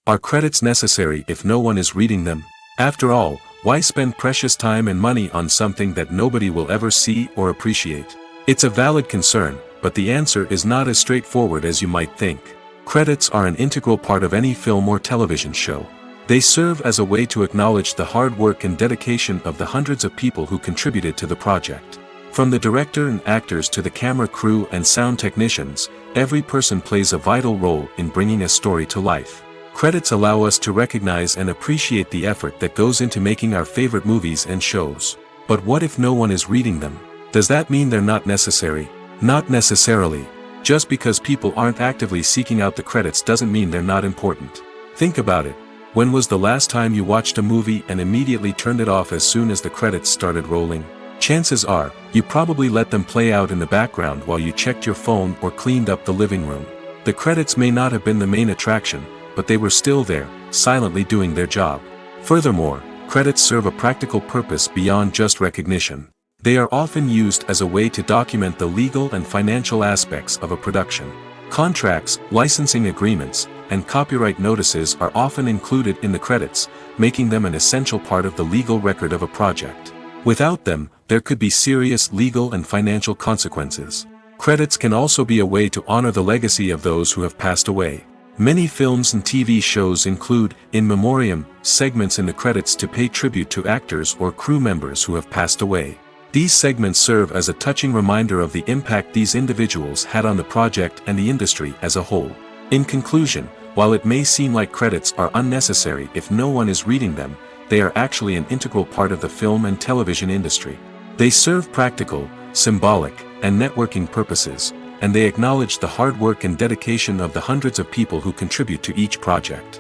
Are credits necessary if no one is reading them? After all, why spend precious time and money on something that nobody will ever see or appreciate? It's a valid concern, but the answer is not as straightforward as you might think. Credits are an integral part of any film or television show. They serve as a way to acknowledge the hard work and dedication of the hundreds of people who contributed to the project. From the director and actors to the camera crew and sound technicians, every person plays a vital role in bringing a story to life. Credits allow us to recognize and appreciate the effort that goes into making our favorite movies and shows. But what if no one is reading them? Does that mean they're not necessary? Not necessarily. Just because people aren't actively seeking out the credits doesn't mean they're not important. Think about it. When was the last time you watched a movie and immediately turned it off as soon as the credits started rolling? Chances are, you probably let them play out in the background while you checked your phone or cleaned up the living room. The credits may not have been the main attraction, but they were still there, silently doing their job. Furthermore, credits serve a practical purpose beyond just recognition. They are often used as a way to document the legal and financial aspects of a production. Contracts, licensing agreements, and copyright notices are often included in the credits, making them an essential part of the legal record of a project. Without them, there could be serious legal and financial consequences. Credits can also be a way to honor the legacy of those who have passed away. Many films and TV shows include, in memoriam, segments in the credits to pay tribute to actors or crew members who have passed away. These segments serve as a touching reminder of the impact these individuals had on the project and the industry as a whole. In conclusion, while it may seem like credits are unnecessary if no one is reading them, they are actually an integral part of the film and television industry. They serve practical, symbolic, and networking purposes, and they acknowledge the hard work and dedication of the hundreds of people who contribute to each project.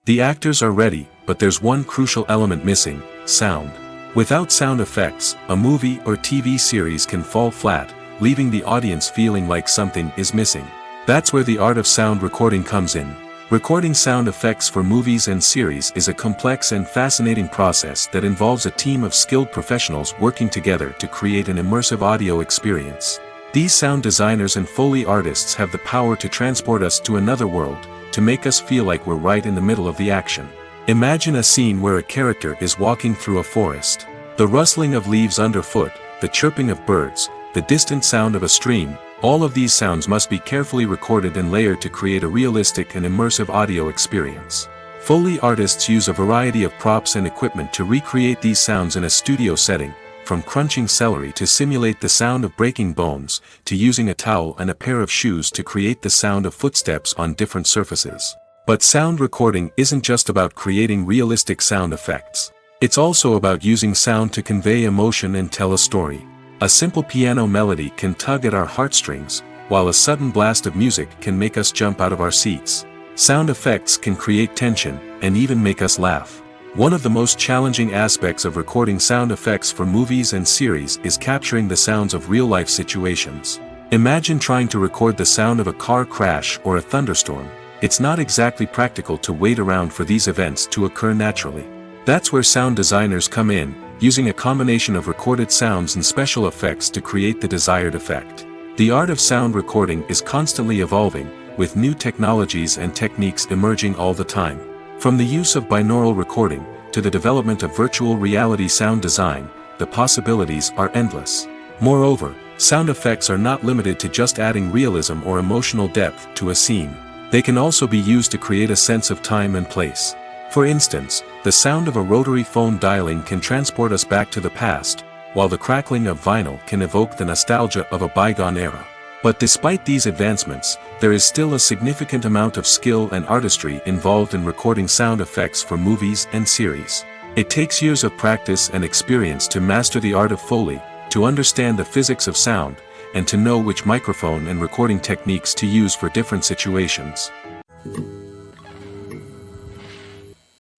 The actors are ready, but there's one crucial element missing: sound. Without sound effects, a movie or TV series can fall flat, leaving the audience feeling like something is missing. That's where the art of sound recording comes in. Recording sound effects for movies and series is a complex and fascinating process that involves a team of skilled professionals working together to create an immersive audio experience. These sound designers and Foley artists have the power to transport us to another world, to make us feel like we're right in the middle of the action. Imagine a scene where a character is walking through a forest. The rustling of leaves underfoot, the chirping of birds, the distant sound of a stream, all of these sounds must be carefully recorded and layered to create a realistic and immersive audio experience. Foley artists use a variety of props and equipment to recreate these sounds in a studio setting, from crunching celery to simulate the sound of breaking bones, to using a towel and a pair of shoes to create the sound of footsteps on different surfaces. But sound recording isn't just about creating realistic sound effects. It's also about using sound to convey emotion and tell a story. A simple piano melody can tug at our heartstrings, while a sudden blast of music can make us jump out of our seats. Sound effects can create tension, and even make us laugh. One of the most challenging aspects of recording sound effects for movies and series is capturing the sounds of real-life situations. Imagine trying to record the sound of a car crash or a thunderstorm. It's not exactly practical to wait around for these events to occur naturally. That's where sound designers come in, using a combination of recorded sounds and special effects to create the desired effect. The art of sound recording is constantly evolving, with new technologies and techniques emerging all the time. From the use of binaural recording, to the development of virtual reality sound design, the possibilities are endless. Moreover, sound effects are not limited to just adding realism or emotional depth to a scene. They can also be used to create a sense of time and place. For instance, the sound of a rotary phone dialing can transport us back to the past, while the crackling of vinyl can evoke the nostalgia of a bygone era. But despite these advancements, there is still a significant amount of skill and artistry involved in recording sound effects for movies and series. It takes years of practice and experience to master the art of Foley, to understand the physics of sound, and to know which microphone and recording techniques to use for different situations.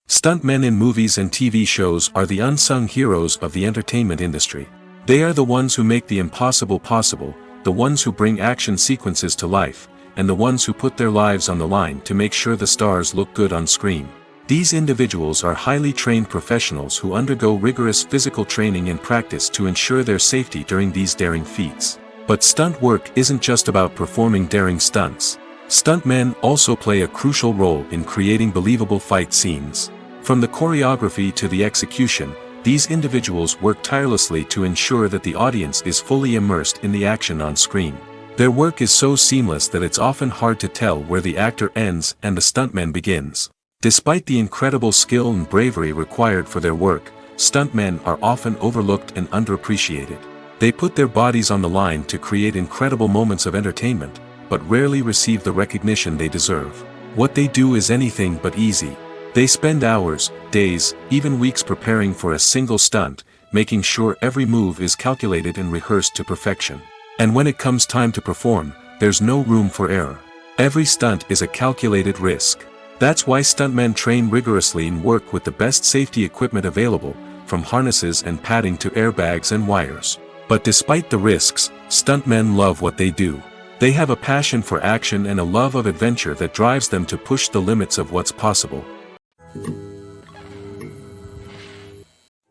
Stuntmen in movies and TV shows are the unsung heroes of the entertainment industry. They are the ones who make the impossible possible, the ones who bring action sequences to life, and the ones who put their lives on the line to make sure the stars look good on screen. These individuals are highly trained professionals who undergo rigorous physical training and practice to ensure their safety during these daring feats. But stunt work isn't just about performing daring stunts. Stuntmen also play a crucial role in creating believable fight scenes. From the choreography to the execution, these individuals work tirelessly to ensure that the audience is fully immersed in the action on screen. Their work is so seamless that it's often hard to tell where the actor ends and the stuntman begins. Despite the incredible skill and bravery required for their work, stuntmen are often overlooked and underappreciated. They put their bodies on the line to create incredible moments of entertainment, but rarely receive the recognition they deserve. What they do is anything but easy. They spend hours, days, even weeks preparing for a single stunt, making sure every move is calculated and rehearsed to perfection. And when it comes time to perform, there's no room for error. Every stunt is a calculated risk. That's why stuntmen train rigorously and work with the best safety equipment available, from harnesses and padding to airbags and wires. But despite the risks, stuntmen love what they do. They have a passion for action and a love of adventure that drives them to push the limits of what's possible.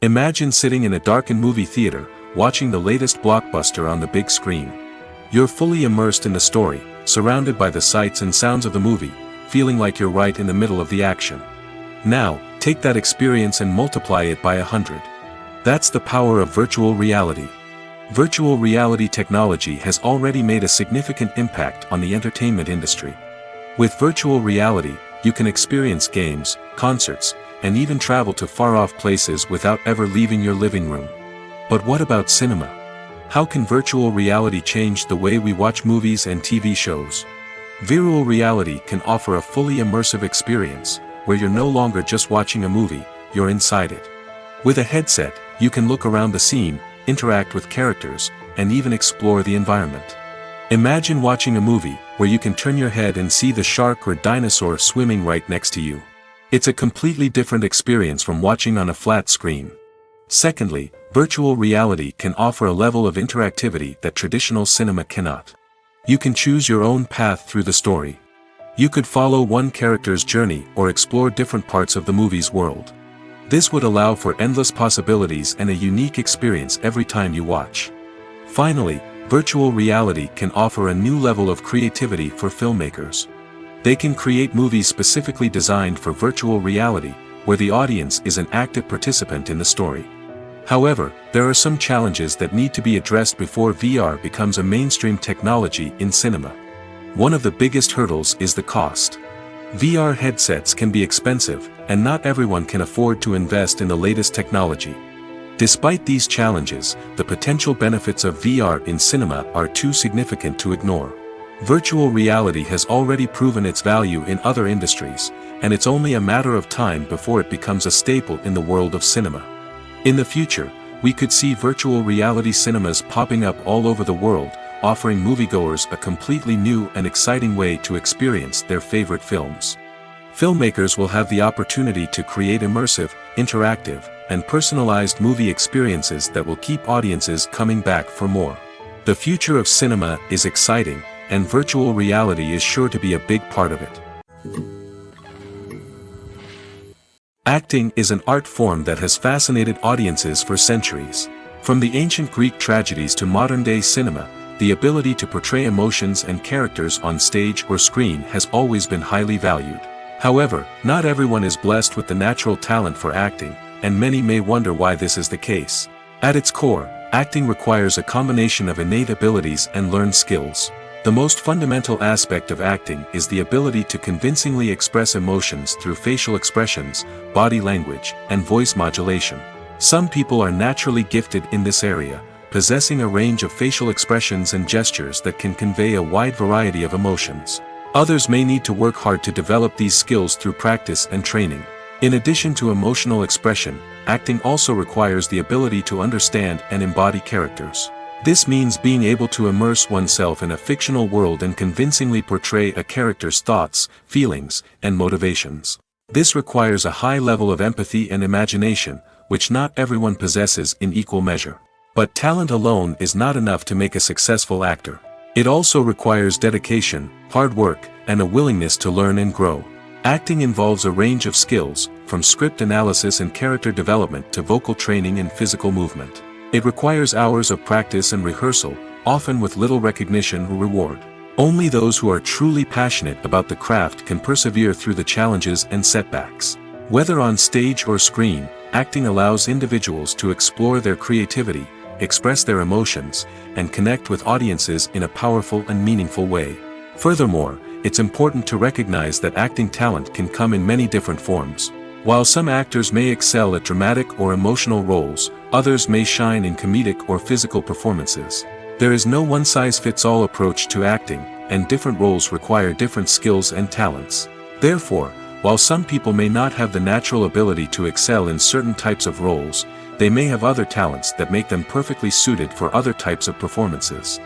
Imagine sitting in a darkened movie theater, watching the latest blockbuster on the big screen. You're fully immersed in the story, surrounded by the sights and sounds of the movie, feeling like you're right in the middle of the action. Now, take that experience and multiply it by 100. That's the power of virtual reality. Virtual reality technology has already made a significant impact on the entertainment industry. With virtual reality, you can experience games, concerts, and even travel to far-off places without ever leaving your living room. But what about cinema? How can virtual reality change the way we watch movies and TV shows? Virtual reality can offer a fully immersive experience, where you're no longer just watching a movie, you're inside it. With a headset, you can look around the scene, interact with characters, and even explore the environment. Imagine watching a movie, where you can turn your head and see the shark or dinosaur swimming right next to you. It's a completely different experience from watching on a flat screen. Secondly, virtual reality can offer a level of interactivity that traditional cinema cannot. You can choose your own path through the story. You could follow one character's journey or explore different parts of the movie's world. This would allow for endless possibilities and a unique experience every time you watch. Finally, virtual reality can offer a new level of creativity for filmmakers. They can create movies specifically designed for virtual reality, where the audience is an active participant in the story. However, there are some challenges that need to be addressed before VR becomes a mainstream technology in cinema. One of the biggest hurdles is the cost. VR headsets can be expensive, and not everyone can afford to invest in the latest technology. Despite these challenges, the potential benefits of VR in cinema are too significant to ignore. Virtual reality has already proven its value in other industries, and it's only a matter of time before it becomes a staple in the world of cinema. In the future, we could see virtual reality cinemas popping up all over the world, offering moviegoers a completely new and exciting way to experience their favorite films. Filmmakers will have the opportunity to create immersive, interactive, and personalized movie experiences that will keep audiences coming back for more. The future of cinema is exciting, and virtual reality is sure to be a big part of it. Acting is an art form that has fascinated audiences for centuries. From the ancient Greek tragedies to modern-day cinema, the ability to portray emotions and characters on stage or screen has always been highly valued. However, not everyone is blessed with the natural talent for acting, and many may wonder why this is the case. At its core, acting requires a combination of innate abilities and learned skills. The most fundamental aspect of acting is the ability to convincingly express emotions through facial expressions, body language, and voice modulation. Some people are naturally gifted in this area, possessing a range of facial expressions and gestures that can convey a wide variety of emotions. Others may need to work hard to develop these skills through practice and training. In addition to emotional expression, acting also requires the ability to understand and embody characters. This means being able to immerse oneself in a fictional world and convincingly portray a character's thoughts, feelings, and motivations. This requires a high level of empathy and imagination, which not everyone possesses in equal measure. But talent alone is not enough to make a successful actor. It also requires dedication, hard work, and a willingness to learn and grow. Acting involves a range of skills, from script analysis and character development to vocal training and physical movement. It requires hours of practice and rehearsal, often with little recognition or reward. Only those who are truly passionate about the craft can persevere through the challenges and setbacks. Whether on stage or screen, acting allows individuals to explore their creativity, express their emotions, and connect with audiences in a powerful and meaningful way. Furthermore, it's important to recognize that acting talent can come in many different forms. While some actors may excel at dramatic or emotional roles, others may shine in comedic or physical performances. There is no one-size-fits-all approach to acting, and different roles require different skills and talents. Therefore, while some people may not have the natural ability to excel in certain types of roles, they may have other talents that make them perfectly suited for other types of performances.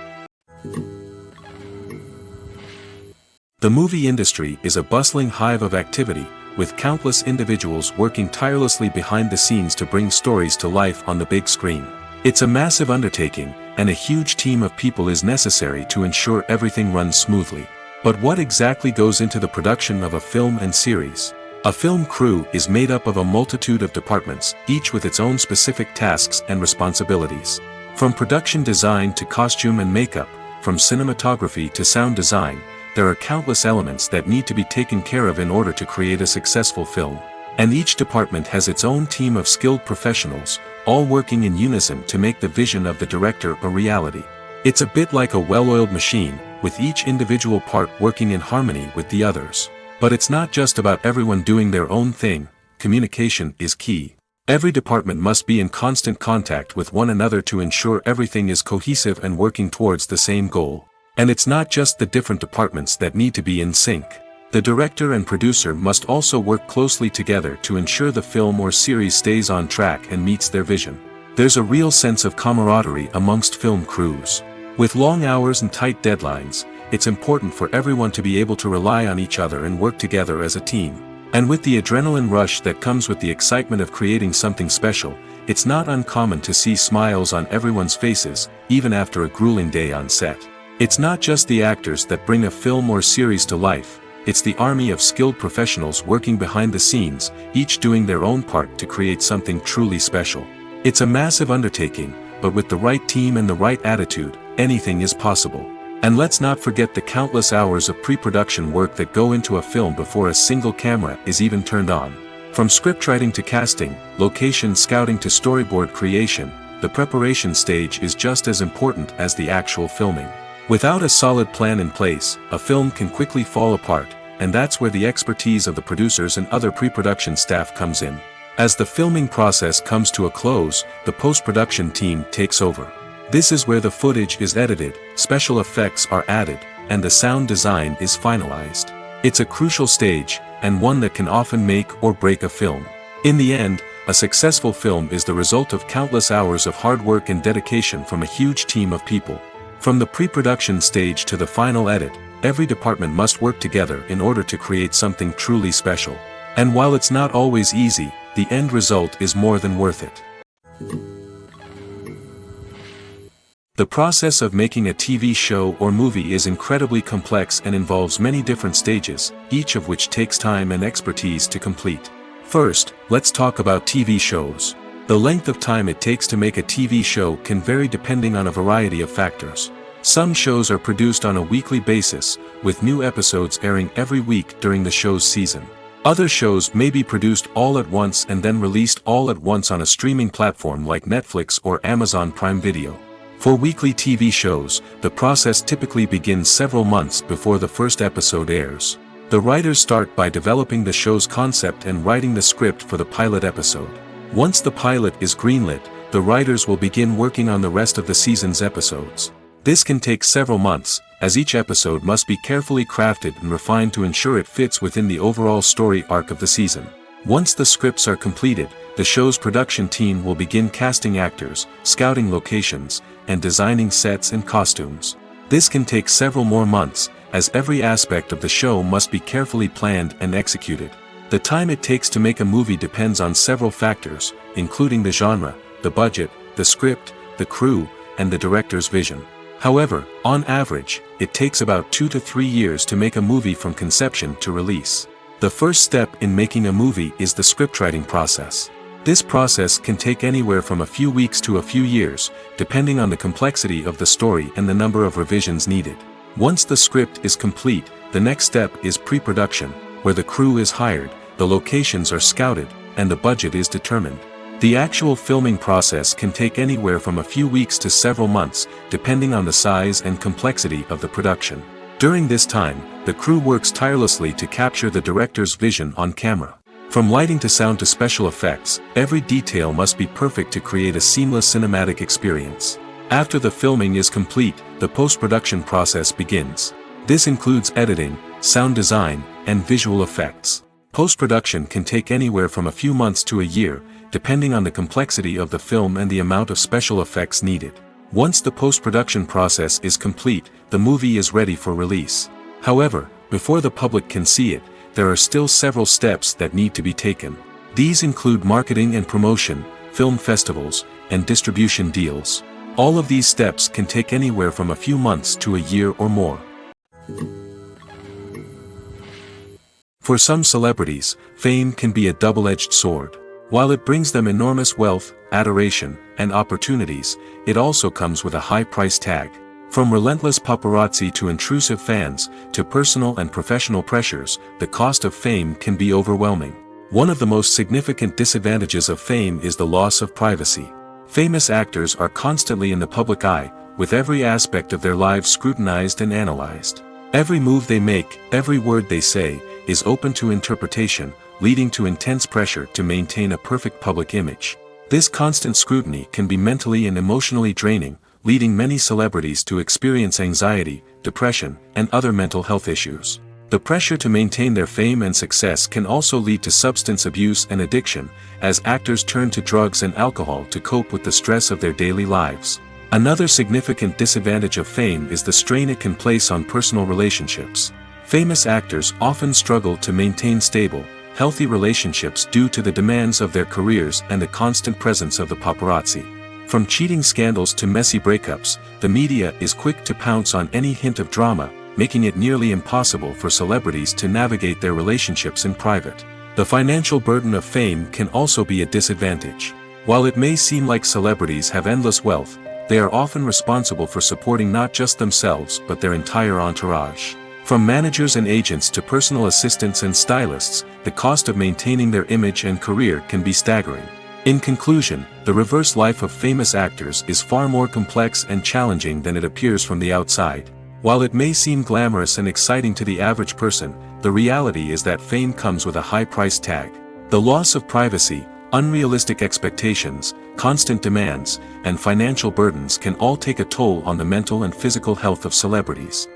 The movie industry is a bustling hive of activity, with countless individuals working tirelessly behind the scenes to bring stories to life on the big screen. It's a massive undertaking, and a huge team of people is necessary to ensure everything runs smoothly. But what exactly goes into the production of a film and series? A film crew is made up of a multitude of departments, each with its own specific tasks and responsibilities. From production design to costume and makeup, from cinematography to sound design, there are countless elements that need to be taken care of in order to create a successful film. And each department has its own team of skilled professionals, all working in unison to make the vision of the director a reality. It's a bit like a well-oiled machine, with each individual part working in harmony with the others. But it's not just about everyone doing their own thing. Communication is key. Every department must be in constant contact with one another to ensure everything is cohesive and working towards the same goal. And it's not just the different departments that need to be in sync. The director and producer must also work closely together to ensure the film or series stays on track and meets their vision. There's a real sense of camaraderie amongst film crews. With long hours and tight deadlines, it's important for everyone to be able to rely on each other and work together as a team. And with the adrenaline rush that comes with the excitement of creating something special, it's not uncommon to see smiles on everyone's faces, even after a grueling day on set. It's not just the actors that bring a film or series to life, it's the army of skilled professionals working behind the scenes, each doing their own part to create something truly special. It's a massive undertaking, but with the right team and the right attitude, anything is possible. And let's not forget the countless hours of pre-production work that go into a film before a single camera is even turned on. From scriptwriting to casting, location scouting to storyboard creation, the preparation stage is just as important as the actual filming. Without a solid plan in place, a film can quickly fall apart, and that's where the expertise of the producers and other pre-production staff comes in. As the filming process comes to a close, the post-production team takes over. This is where the footage is edited, special effects are added, and the sound design is finalized. It's a crucial stage, and one that can often make or break a film. In the end, a successful film is the result of countless hours of hard work and dedication from a huge team of people. From the pre-production stage to the final edit, every department must work together in order to create something truly special. And while it's not always easy, the end result is more than worth it. The process of making a TV show or movie is incredibly complex and involves many different stages, each of which takes time and expertise to complete. First, let's talk about TV shows. The length of time it takes to make a TV show can vary depending on a variety of factors. Some shows are produced on a weekly basis, with new episodes airing every week during the show's season. Other shows may be produced all at once and then released all at once on a streaming platform like Netflix or Amazon Prime Video. For weekly TV shows, the process typically begins several months before the first episode airs. The writers start by developing the show's concept and writing the script for the pilot episode. Once the pilot is greenlit, the writers will begin working on the rest of the season's episodes. This can take several months, as each episode must be carefully crafted and refined to ensure it fits within the overall story arc of the season. Once the scripts are completed, the show's production team will begin casting actors, scouting locations, and designing sets and costumes. This can take several more months, as every aspect of the show must be carefully planned and executed. The time it takes to make a movie depends on several factors, including the genre, the budget, the script, the crew, and the director's vision. However, on average, it takes about 2 to 3 years to make a movie from conception to release. The first step in making a movie is the scriptwriting process. This process can take anywhere from a few weeks to a few years, depending on the complexity of the story and the number of revisions needed. Once the script is complete, the next step is pre-production, where the crew is hired, the locations are scouted, and the budget is determined. The actual filming process can take anywhere from a few weeks to several months, depending on the size and complexity of the production. During this time, the crew works tirelessly to capture the director's vision on camera. From lighting to sound to special effects, every detail must be perfect to create a seamless cinematic experience. After the filming is complete, the post-production process begins. This includes editing, sound design, and visual effects. Post-production can take anywhere from a few months to a year, depending on the complexity of the film and the amount of special effects needed. Once the post-production process is complete, the movie is ready for release. However, before the public can see it, there are still several steps that need to be taken. These include marketing and promotion, film festivals, and distribution deals. All of these steps can take anywhere from a few months to a year or more. For some celebrities, fame can be a double-edged sword. While it brings them enormous wealth, adoration, and opportunities, it also comes with a high price tag. From relentless paparazzi to intrusive fans, to personal and professional pressures, the cost of fame can be overwhelming. One of the most significant disadvantages of fame is the loss of privacy. Famous actors are constantly in the public eye, with every aspect of their lives scrutinized and analyzed. Every move they make, every word they say, is open to interpretation, leading to intense pressure to maintain a perfect public image. This constant scrutiny can be mentally and emotionally draining, leading many celebrities to experience anxiety, depression, and other mental health issues. The pressure to maintain their fame and success can also lead to substance abuse and addiction, as actors turn to drugs and alcohol to cope with the stress of their daily lives. Another significant disadvantage of fame is the strain it can place on personal relationships. Famous actors often struggle to maintain stable, healthy relationships due to the demands of their careers and the constant presence of the paparazzi. From cheating scandals to messy breakups, the media is quick to pounce on any hint of drama, making it nearly impossible for celebrities to navigate their relationships in private. The financial burden of fame can also be a disadvantage. While it may seem like celebrities have endless wealth, they are often responsible for supporting not just themselves but their entire entourage. From managers and agents to personal assistants and stylists, the cost of maintaining their image and career can be staggering. In conclusion, the reverse life of famous actors is far more complex and challenging than it appears from the outside. While it may seem glamorous and exciting to the average person, the reality is that fame comes with a high price tag. The loss of privacy, unrealistic expectations, constant demands, and financial burdens can all take a toll on the mental and physical health of celebrities.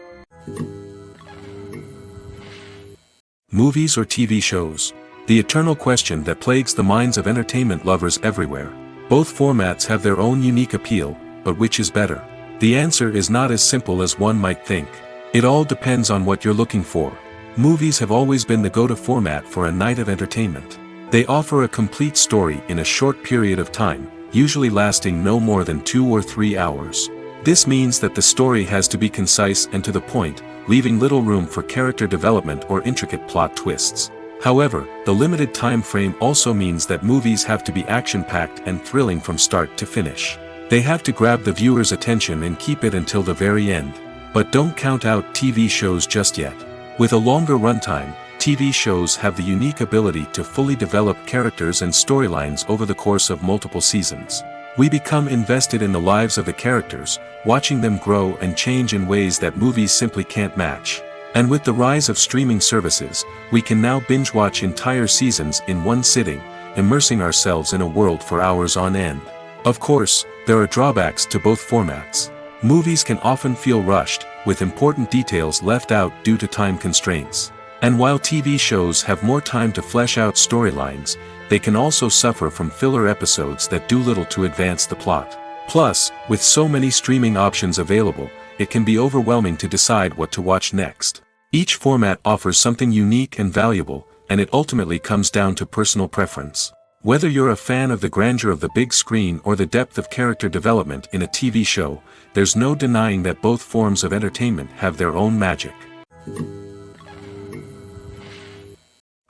Movies or TV shows? The eternal question that plagues the minds of entertainment lovers everywhere. Both formats have their own unique appeal, but which is better? The answer is not as simple as one might think. It all depends on what you're looking for. Movies have always been the go-to format for a night of entertainment. They offer a complete story in a short period of time, usually lasting no more than 2 or 3 hours. This means that the story has to be concise and to the point, leaving little room for character development or intricate plot twists. However, the limited time frame also means that movies have to be action-packed and thrilling from start to finish. They have to grab the viewer's attention and keep it until the very end. But don't count out TV shows just yet. With a longer runtime, TV shows have the unique ability to fully develop characters and storylines over the course of multiple seasons. We become invested in the lives of the characters, watching them grow and change in ways that movies simply can't match. And with the rise of streaming services, we can now binge-watch entire seasons in one sitting, immersing ourselves in a world for hours on end. Of course, there are drawbacks to both formats. Movies can often feel rushed, with important details left out due to time constraints. And while TV shows have more time to flesh out storylines, they can also suffer from filler episodes that do little to advance the plot. Plus, with so many streaming options available, it can be overwhelming to decide what to watch next. Each format offers something unique and valuable, and it ultimately comes down to personal preference. Whether you're a fan of the grandeur of the big screen or the depth of character development in a TV show, there's no denying that both forms of entertainment have their own magic.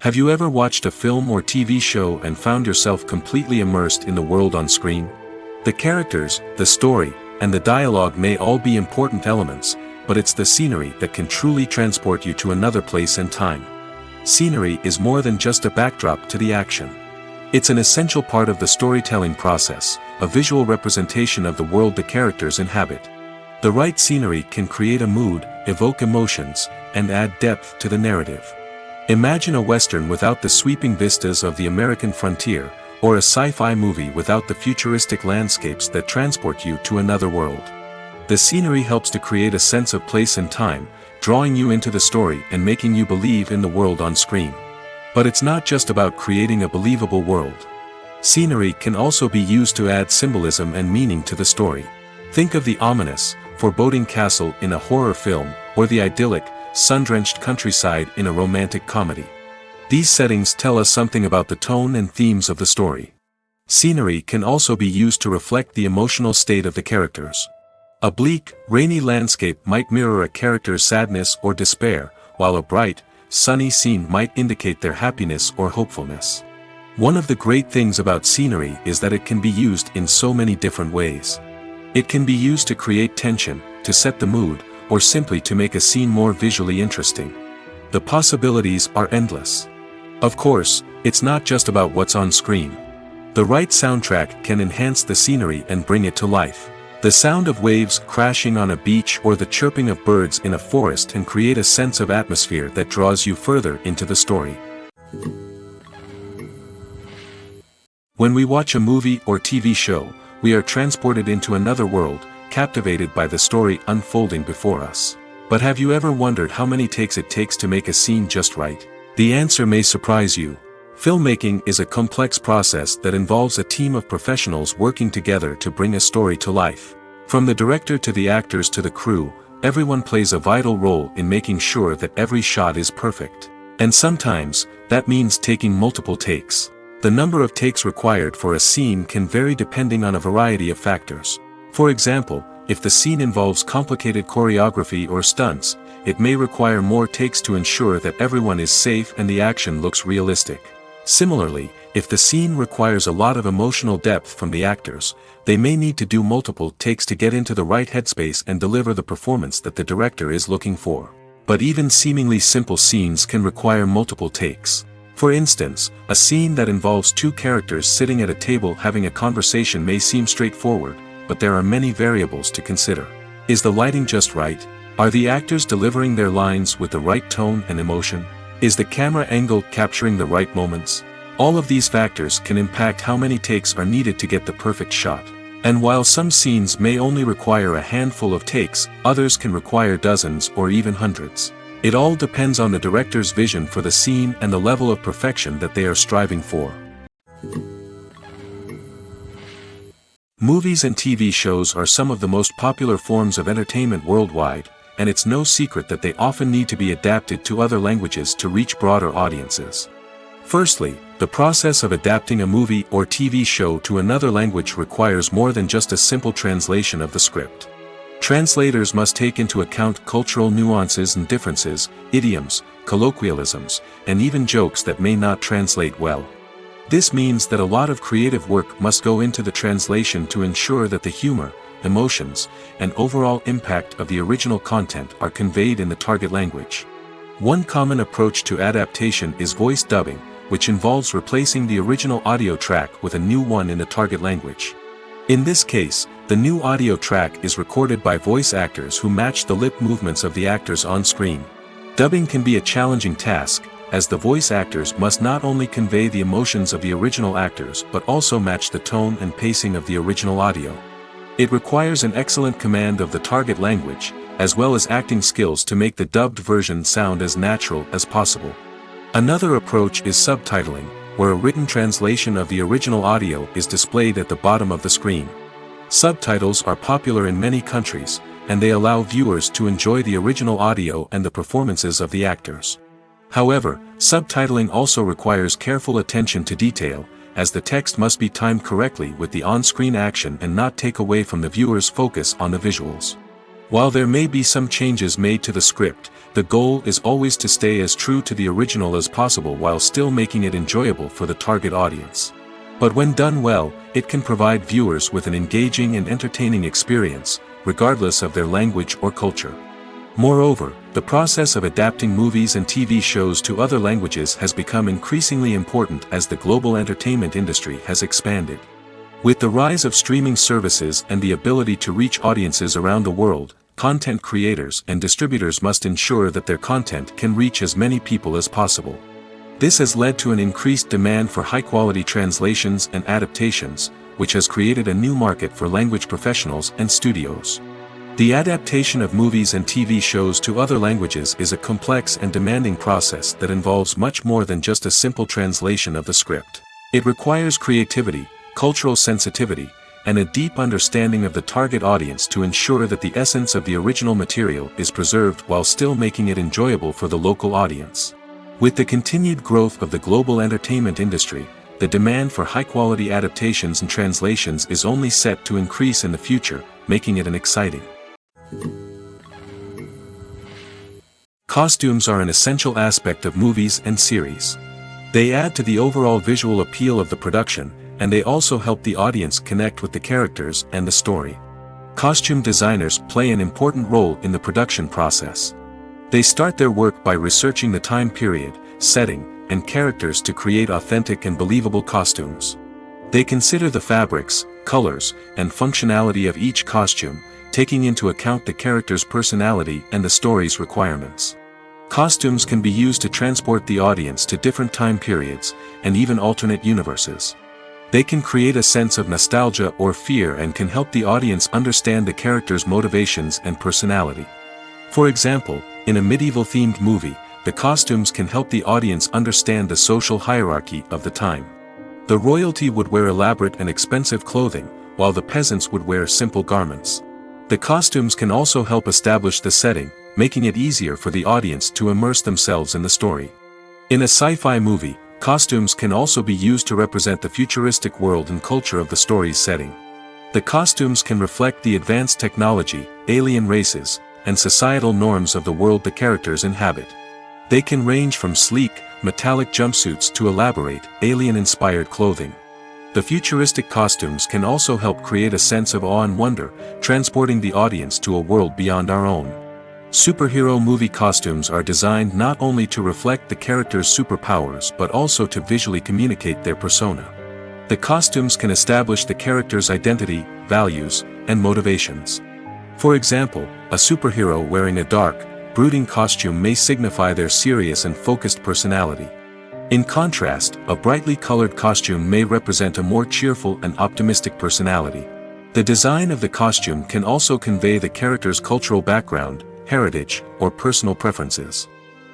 Have you ever watched a film or TV show and found yourself completely immersed in the world on screen? The characters, the story, and the dialogue may all be important elements, but it's the scenery that can truly transport you to another place and time. Scenery is more than just a backdrop to the action. It's an essential part of the storytelling process, a visual representation of the world the characters inhabit. The right scenery can create a mood, evoke emotions, and add depth to the narrative. Imagine a Western without the sweeping vistas of the American frontier, or a sci-fi movie without the futuristic landscapes that transport you to another world. The scenery helps to create a sense of place and time, drawing you into the story and making you believe in the world on screen. But it's not just about creating a believable world. Scenery can also be used to add symbolism and meaning to the story. Think of the ominous, foreboding castle in a horror film, or the idyllic, sun-drenched countryside in a romantic comedy. These settings tell us something about the tone and themes of the story. Scenery can also be used to reflect the emotional state of the characters. A bleak, rainy landscape might mirror a character's sadness or despair, while a bright, sunny scene might indicate their happiness or hopefulness. One of the great things about scenery is that it can be used in so many different ways. It can be used to create tension, to set the mood, or simply to make a scene more visually interesting. The possibilities are endless. Of course, it's not just about what's on screen. The right soundtrack can enhance the scenery and bring it to life. The sound of waves crashing on a beach or the chirping of birds in a forest can create a sense of atmosphere that draws you further into the story. When we watch a movie or TV show, we are transported into another world, captivated by the story unfolding before us. But have you ever wondered how many takes it takes to make a scene just right? The answer may surprise you. Filmmaking is a complex process that involves a team of professionals working together to bring a story to life. From the director to the actors to the crew, everyone plays a vital role in making sure that every shot is perfect. And sometimes, that means taking multiple takes. The number of takes required for a scene can vary depending on a variety of factors. For example, if the scene involves complicated choreography or stunts, it may require more takes to ensure that everyone is safe and the action looks realistic. Similarly, if the scene requires a lot of emotional depth from the actors, they may need to do multiple takes to get into the right headspace and deliver the performance that the director is looking for. But even seemingly simple scenes can require multiple takes. For instance, a scene that involves two characters sitting at a table having a conversation may seem straightforward, but there are many variables to consider. Is the lighting just right? Are the actors delivering their lines with the right tone and emotion? Is the camera angle capturing the right moments? All of these factors can impact how many takes are needed to get the perfect shot. And while some scenes may only require a handful of takes, others can require dozens or even hundreds. It all depends on the director's vision for the scene and the level of perfection that they are striving for. Movies and TV shows are some of the most popular forms of entertainment worldwide, and it's no secret that they often need to be adapted to other languages to reach broader audiences. Firstly, the process of adapting a movie or TV show to another language requires more than just a simple translation of the script. Translators must take into account cultural nuances and differences, idioms, colloquialisms, and even jokes that may not translate well. This means that a lot of creative work must go into the translation to ensure that the humor, emotions, and overall impact of the original content are conveyed in the target language. One common approach to adaptation is voice dubbing, which involves replacing the original audio track with a new one in the target language. In this case, the new audio track is recorded by voice actors who match the lip movements of the actors on screen. Dubbing can be a challenging task, as the voice actors must not only convey the emotions of the original actors but also match the tone and pacing of the original audio. It requires an excellent command of the target language, as well as acting skills to make the dubbed version sound as natural as possible. Another approach is subtitling, where a written translation of the original audio is displayed at the bottom of the screen. Subtitles are popular in many countries, and they allow viewers to enjoy the original audio and the performances of the actors. However, subtitling also requires careful attention to detail, as the text must be timed correctly with the on-screen action and not take away from the viewer's focus on the visuals. While there may be some changes made to the script, the goal is always to stay as true to the original as possible while still making it enjoyable for the target audience. But when done well, it can provide viewers with an engaging and entertaining experience, regardless of their language or culture. Moreover, the process of adapting movies and TV shows to other languages has become increasingly important as the global entertainment industry has expanded. With the rise of streaming services and the ability to reach audiences around the world, content creators and distributors must ensure that their content can reach as many people as possible. This has led to an increased demand for high-quality translations and adaptations, which has created a new market for language professionals and studios. The adaptation of movies and TV shows to other languages is a complex and demanding process that involves much more than just a simple translation of the script. It requires creativity, cultural sensitivity, and a deep understanding of the target audience to ensure that the essence of the original material is preserved while still making it enjoyable for the local audience. With the continued growth of the global entertainment industry, the demand for high-quality adaptations and translations is only set to increase in the future, making it exciting. Costumes are an essential aspect of movies and series. They add to the overall visual appeal of the production, and they also help the audience connect with the characters and the story. Costume designers play an important role in the production process. They start their work by researching the time period, setting, and characters to create authentic and believable costumes. They consider the fabrics, colors, and functionality of each costume, taking into account the character's personality and the story's requirements. Costumes can be used to transport the audience to different time periods, and even alternate universes. They can create a sense of nostalgia or fear and can help the audience understand the character's motivations and personality. For example, in a medieval-themed movie, the costumes can help the audience understand the social hierarchy of the time. The royalty would wear elaborate and expensive clothing, while the peasants would wear simple garments. The costumes can also help establish the setting, making it easier for the audience to immerse themselves in the story. In a sci-fi movie, costumes can also be used to represent the futuristic world and culture of the story's setting. The costumes can reflect the advanced technology, alien races, and societal norms of the world the characters inhabit. They can range from sleek, metallic jumpsuits to elaborate, alien-inspired clothing. The futuristic costumes can also help create a sense of awe and wonder, transporting the audience to a world beyond our own. Superhero movie costumes are designed not only to reflect the character's superpowers but also to visually communicate their persona. The costumes can establish the character's identity, values, and motivations. For example, a superhero wearing a dark, brooding costume may signify their serious and focused personality. In contrast, a brightly colored costume may represent a more cheerful and optimistic personality. The design of the costume can also convey the character's cultural background, heritage, or personal preferences.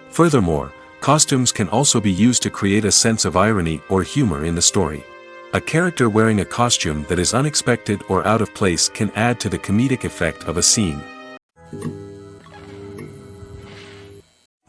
Furthermore, costumes can also be used to create a sense of irony or humor in the story. A character wearing a costume that is unexpected or out of place can add to the comedic effect of a scene.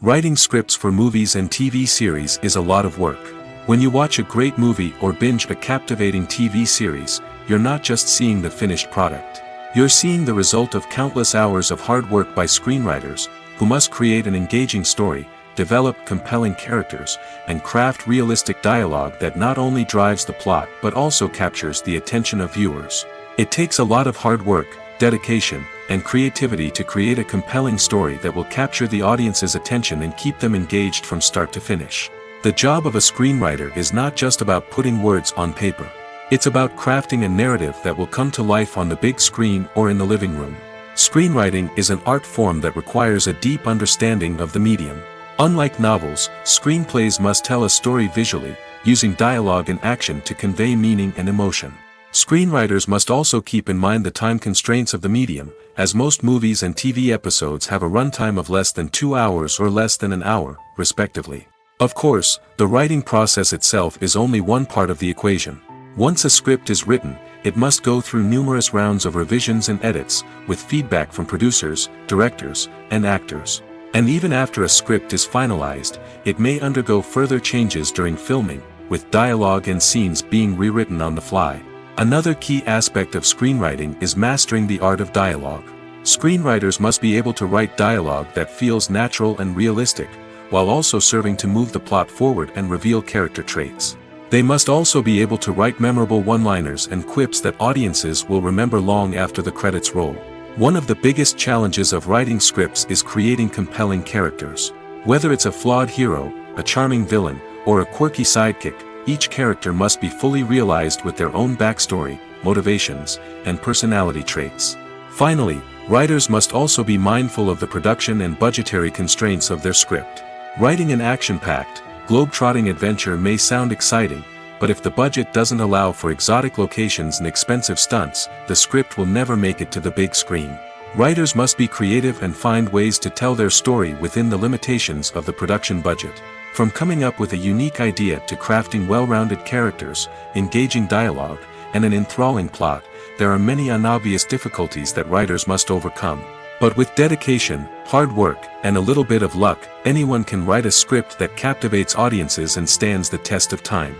Writing scripts for movies and TV series is a lot of work. When you watch a great movie or binge a captivating TV series, you're not just seeing the finished product. You're seeing the result of countless hours of hard work by screenwriters, who must create an engaging story, develop compelling characters, and craft realistic dialogue that not only drives the plot but also captures the attention of viewers. It takes a lot of hard work, dedication, and creativity to create a compelling story that will capture the audience's attention and keep them engaged from start to finish. The job of a screenwriter is not just about putting words on paper. It's about crafting a narrative that will come to life on the big screen or in the living room. Screenwriting is an art form that requires a deep understanding of the medium. Unlike novels, screenplays must tell a story visually, using dialogue and action to convey meaning and emotion. Screenwriters must also keep in mind the time constraints of the medium, as most movies and TV episodes have a runtime of less than 2 hours or less than an hour, respectively. Of course, the writing process itself is only one part of the equation. Once a script is written, it must go through numerous rounds of revisions and edits, with feedback from producers, directors, and actors. And even after a script is finalized, it may undergo further changes during filming, with dialogue and scenes being rewritten on the fly. Another key aspect of screenwriting is mastering the art of dialogue. Screenwriters must be able to write dialogue that feels natural and realistic, while also serving to move the plot forward and reveal character traits. They must also be able to write memorable one-liners and quips that audiences will remember long after the credits roll. One of the biggest challenges of writing scripts is creating compelling characters. Whether it's a flawed hero, a charming villain, or a quirky sidekick, each character must be fully realized with their own backstory, motivations, and personality traits. Finally, writers must also be mindful of the production and budgetary constraints of their script. Writing an action-packed, globe-trotting adventure may sound exciting, but if the budget doesn't allow for exotic locations and expensive stunts, the script will never make it to the big screen. Writers must be creative and find ways to tell their story within the limitations of the production budget. From coming up with a unique idea to crafting well-rounded characters, engaging dialogue, and an enthralling plot, there are many unobvious difficulties that writers must overcome. But with dedication, hard work, and a little bit of luck, anyone can write a script that captivates audiences and stands the test of time.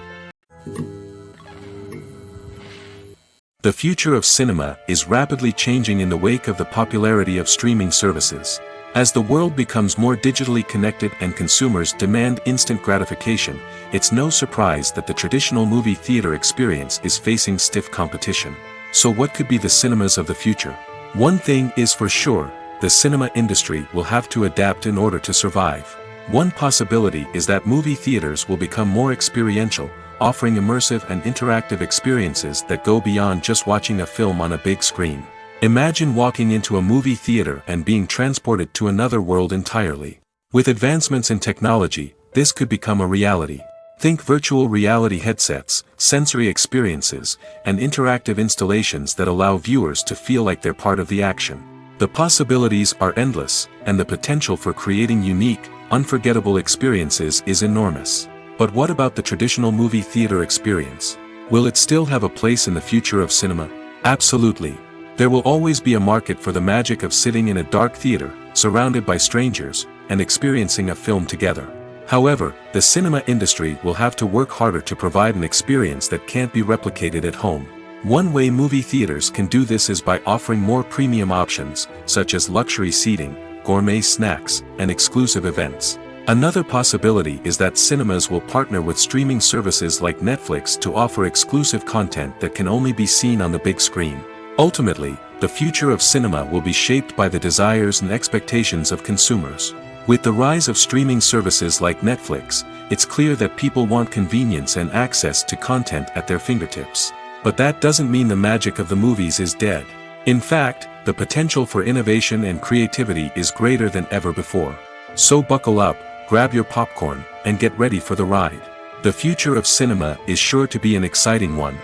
The future of cinema is rapidly changing in the wake of the popularity of streaming services. As the world becomes more digitally connected and consumers demand instant gratification, it's no surprise that the traditional movie theater experience is facing stiff competition. So what could be the cinemas of the future? One thing is for sure, the cinema industry will have to adapt in order to survive. One possibility is that movie theaters will become more experiential, offering immersive and interactive experiences that go beyond just watching a film on a big screen. Imagine walking into a movie theater and being transported to another world entirely. With advancements in technology, this could become a reality. Think virtual reality headsets, sensory experiences, and interactive installations that allow viewers to feel like they're part of the action. The possibilities are endless, and the potential for creating unique, unforgettable experiences is enormous. But what about the traditional movie theater experience? Will it still have a place in the future of cinema? Absolutely. There will always be a market for the magic of sitting in a dark theater, surrounded by strangers, and experiencing a film together. However, the cinema industry will have to work harder to provide an experience that can't be replicated at home. One way movie theaters can do this is by offering more premium options, such as luxury seating, gourmet snacks, and exclusive events. Another possibility is that cinemas will partner with streaming services like Netflix to offer exclusive content that can only be seen on the big screen. Ultimately, the future of cinema will be shaped by the desires and expectations of consumers. With the rise of streaming services like Netflix, it's clear that people want convenience and access to content at their fingertips. But that doesn't mean the magic of the movies is dead. In fact, the potential for innovation and creativity is greater than ever before. So buckle up, grab your popcorn, and get ready for the ride. The future of cinema is sure to be an exciting one.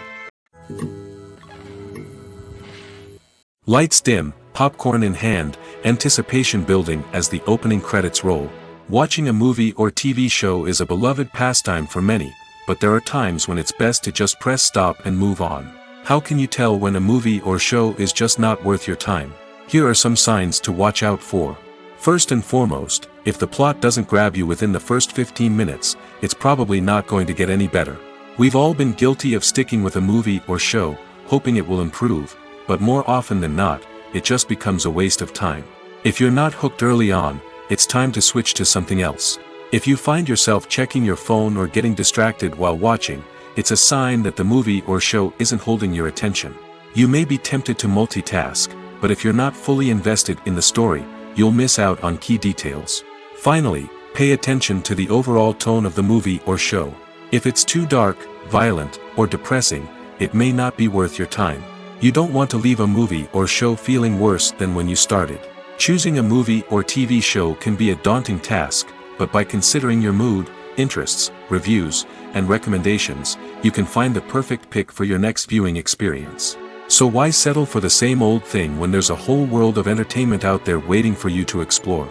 Lights dim, popcorn in hand, anticipation building as the opening credits roll. Watching a movie or TV show is a beloved pastime for many, but there are times when it's best to just press stop and move on. How can you tell when a movie or show is just not worth your time? Here are some signs to watch out for. First and foremost, if the plot doesn't grab you within the first 15 minutes, it's probably not going to get any better. We've all been guilty of sticking with a movie or show, hoping it will improve, but more often than not, it just becomes a waste of time. If you're not hooked early on, it's time to switch to something else. If you find yourself checking your phone or getting distracted while watching, it's a sign that the movie or show isn't holding your attention. You may be tempted to multitask, but if you're not fully invested in the story, you'll miss out on key details. Finally, pay attention to the overall tone of the movie or show. If it's too dark, violent, or depressing, it may not be worth your time. You don't want to leave a movie or show feeling worse than when you started. Choosing a movie or TV show can be a daunting task, but by considering your mood, interests, reviews, and recommendations, you can find the perfect pick for your next viewing experience. So why settle for the same old thing when there's a whole world of entertainment out there waiting for you to explore?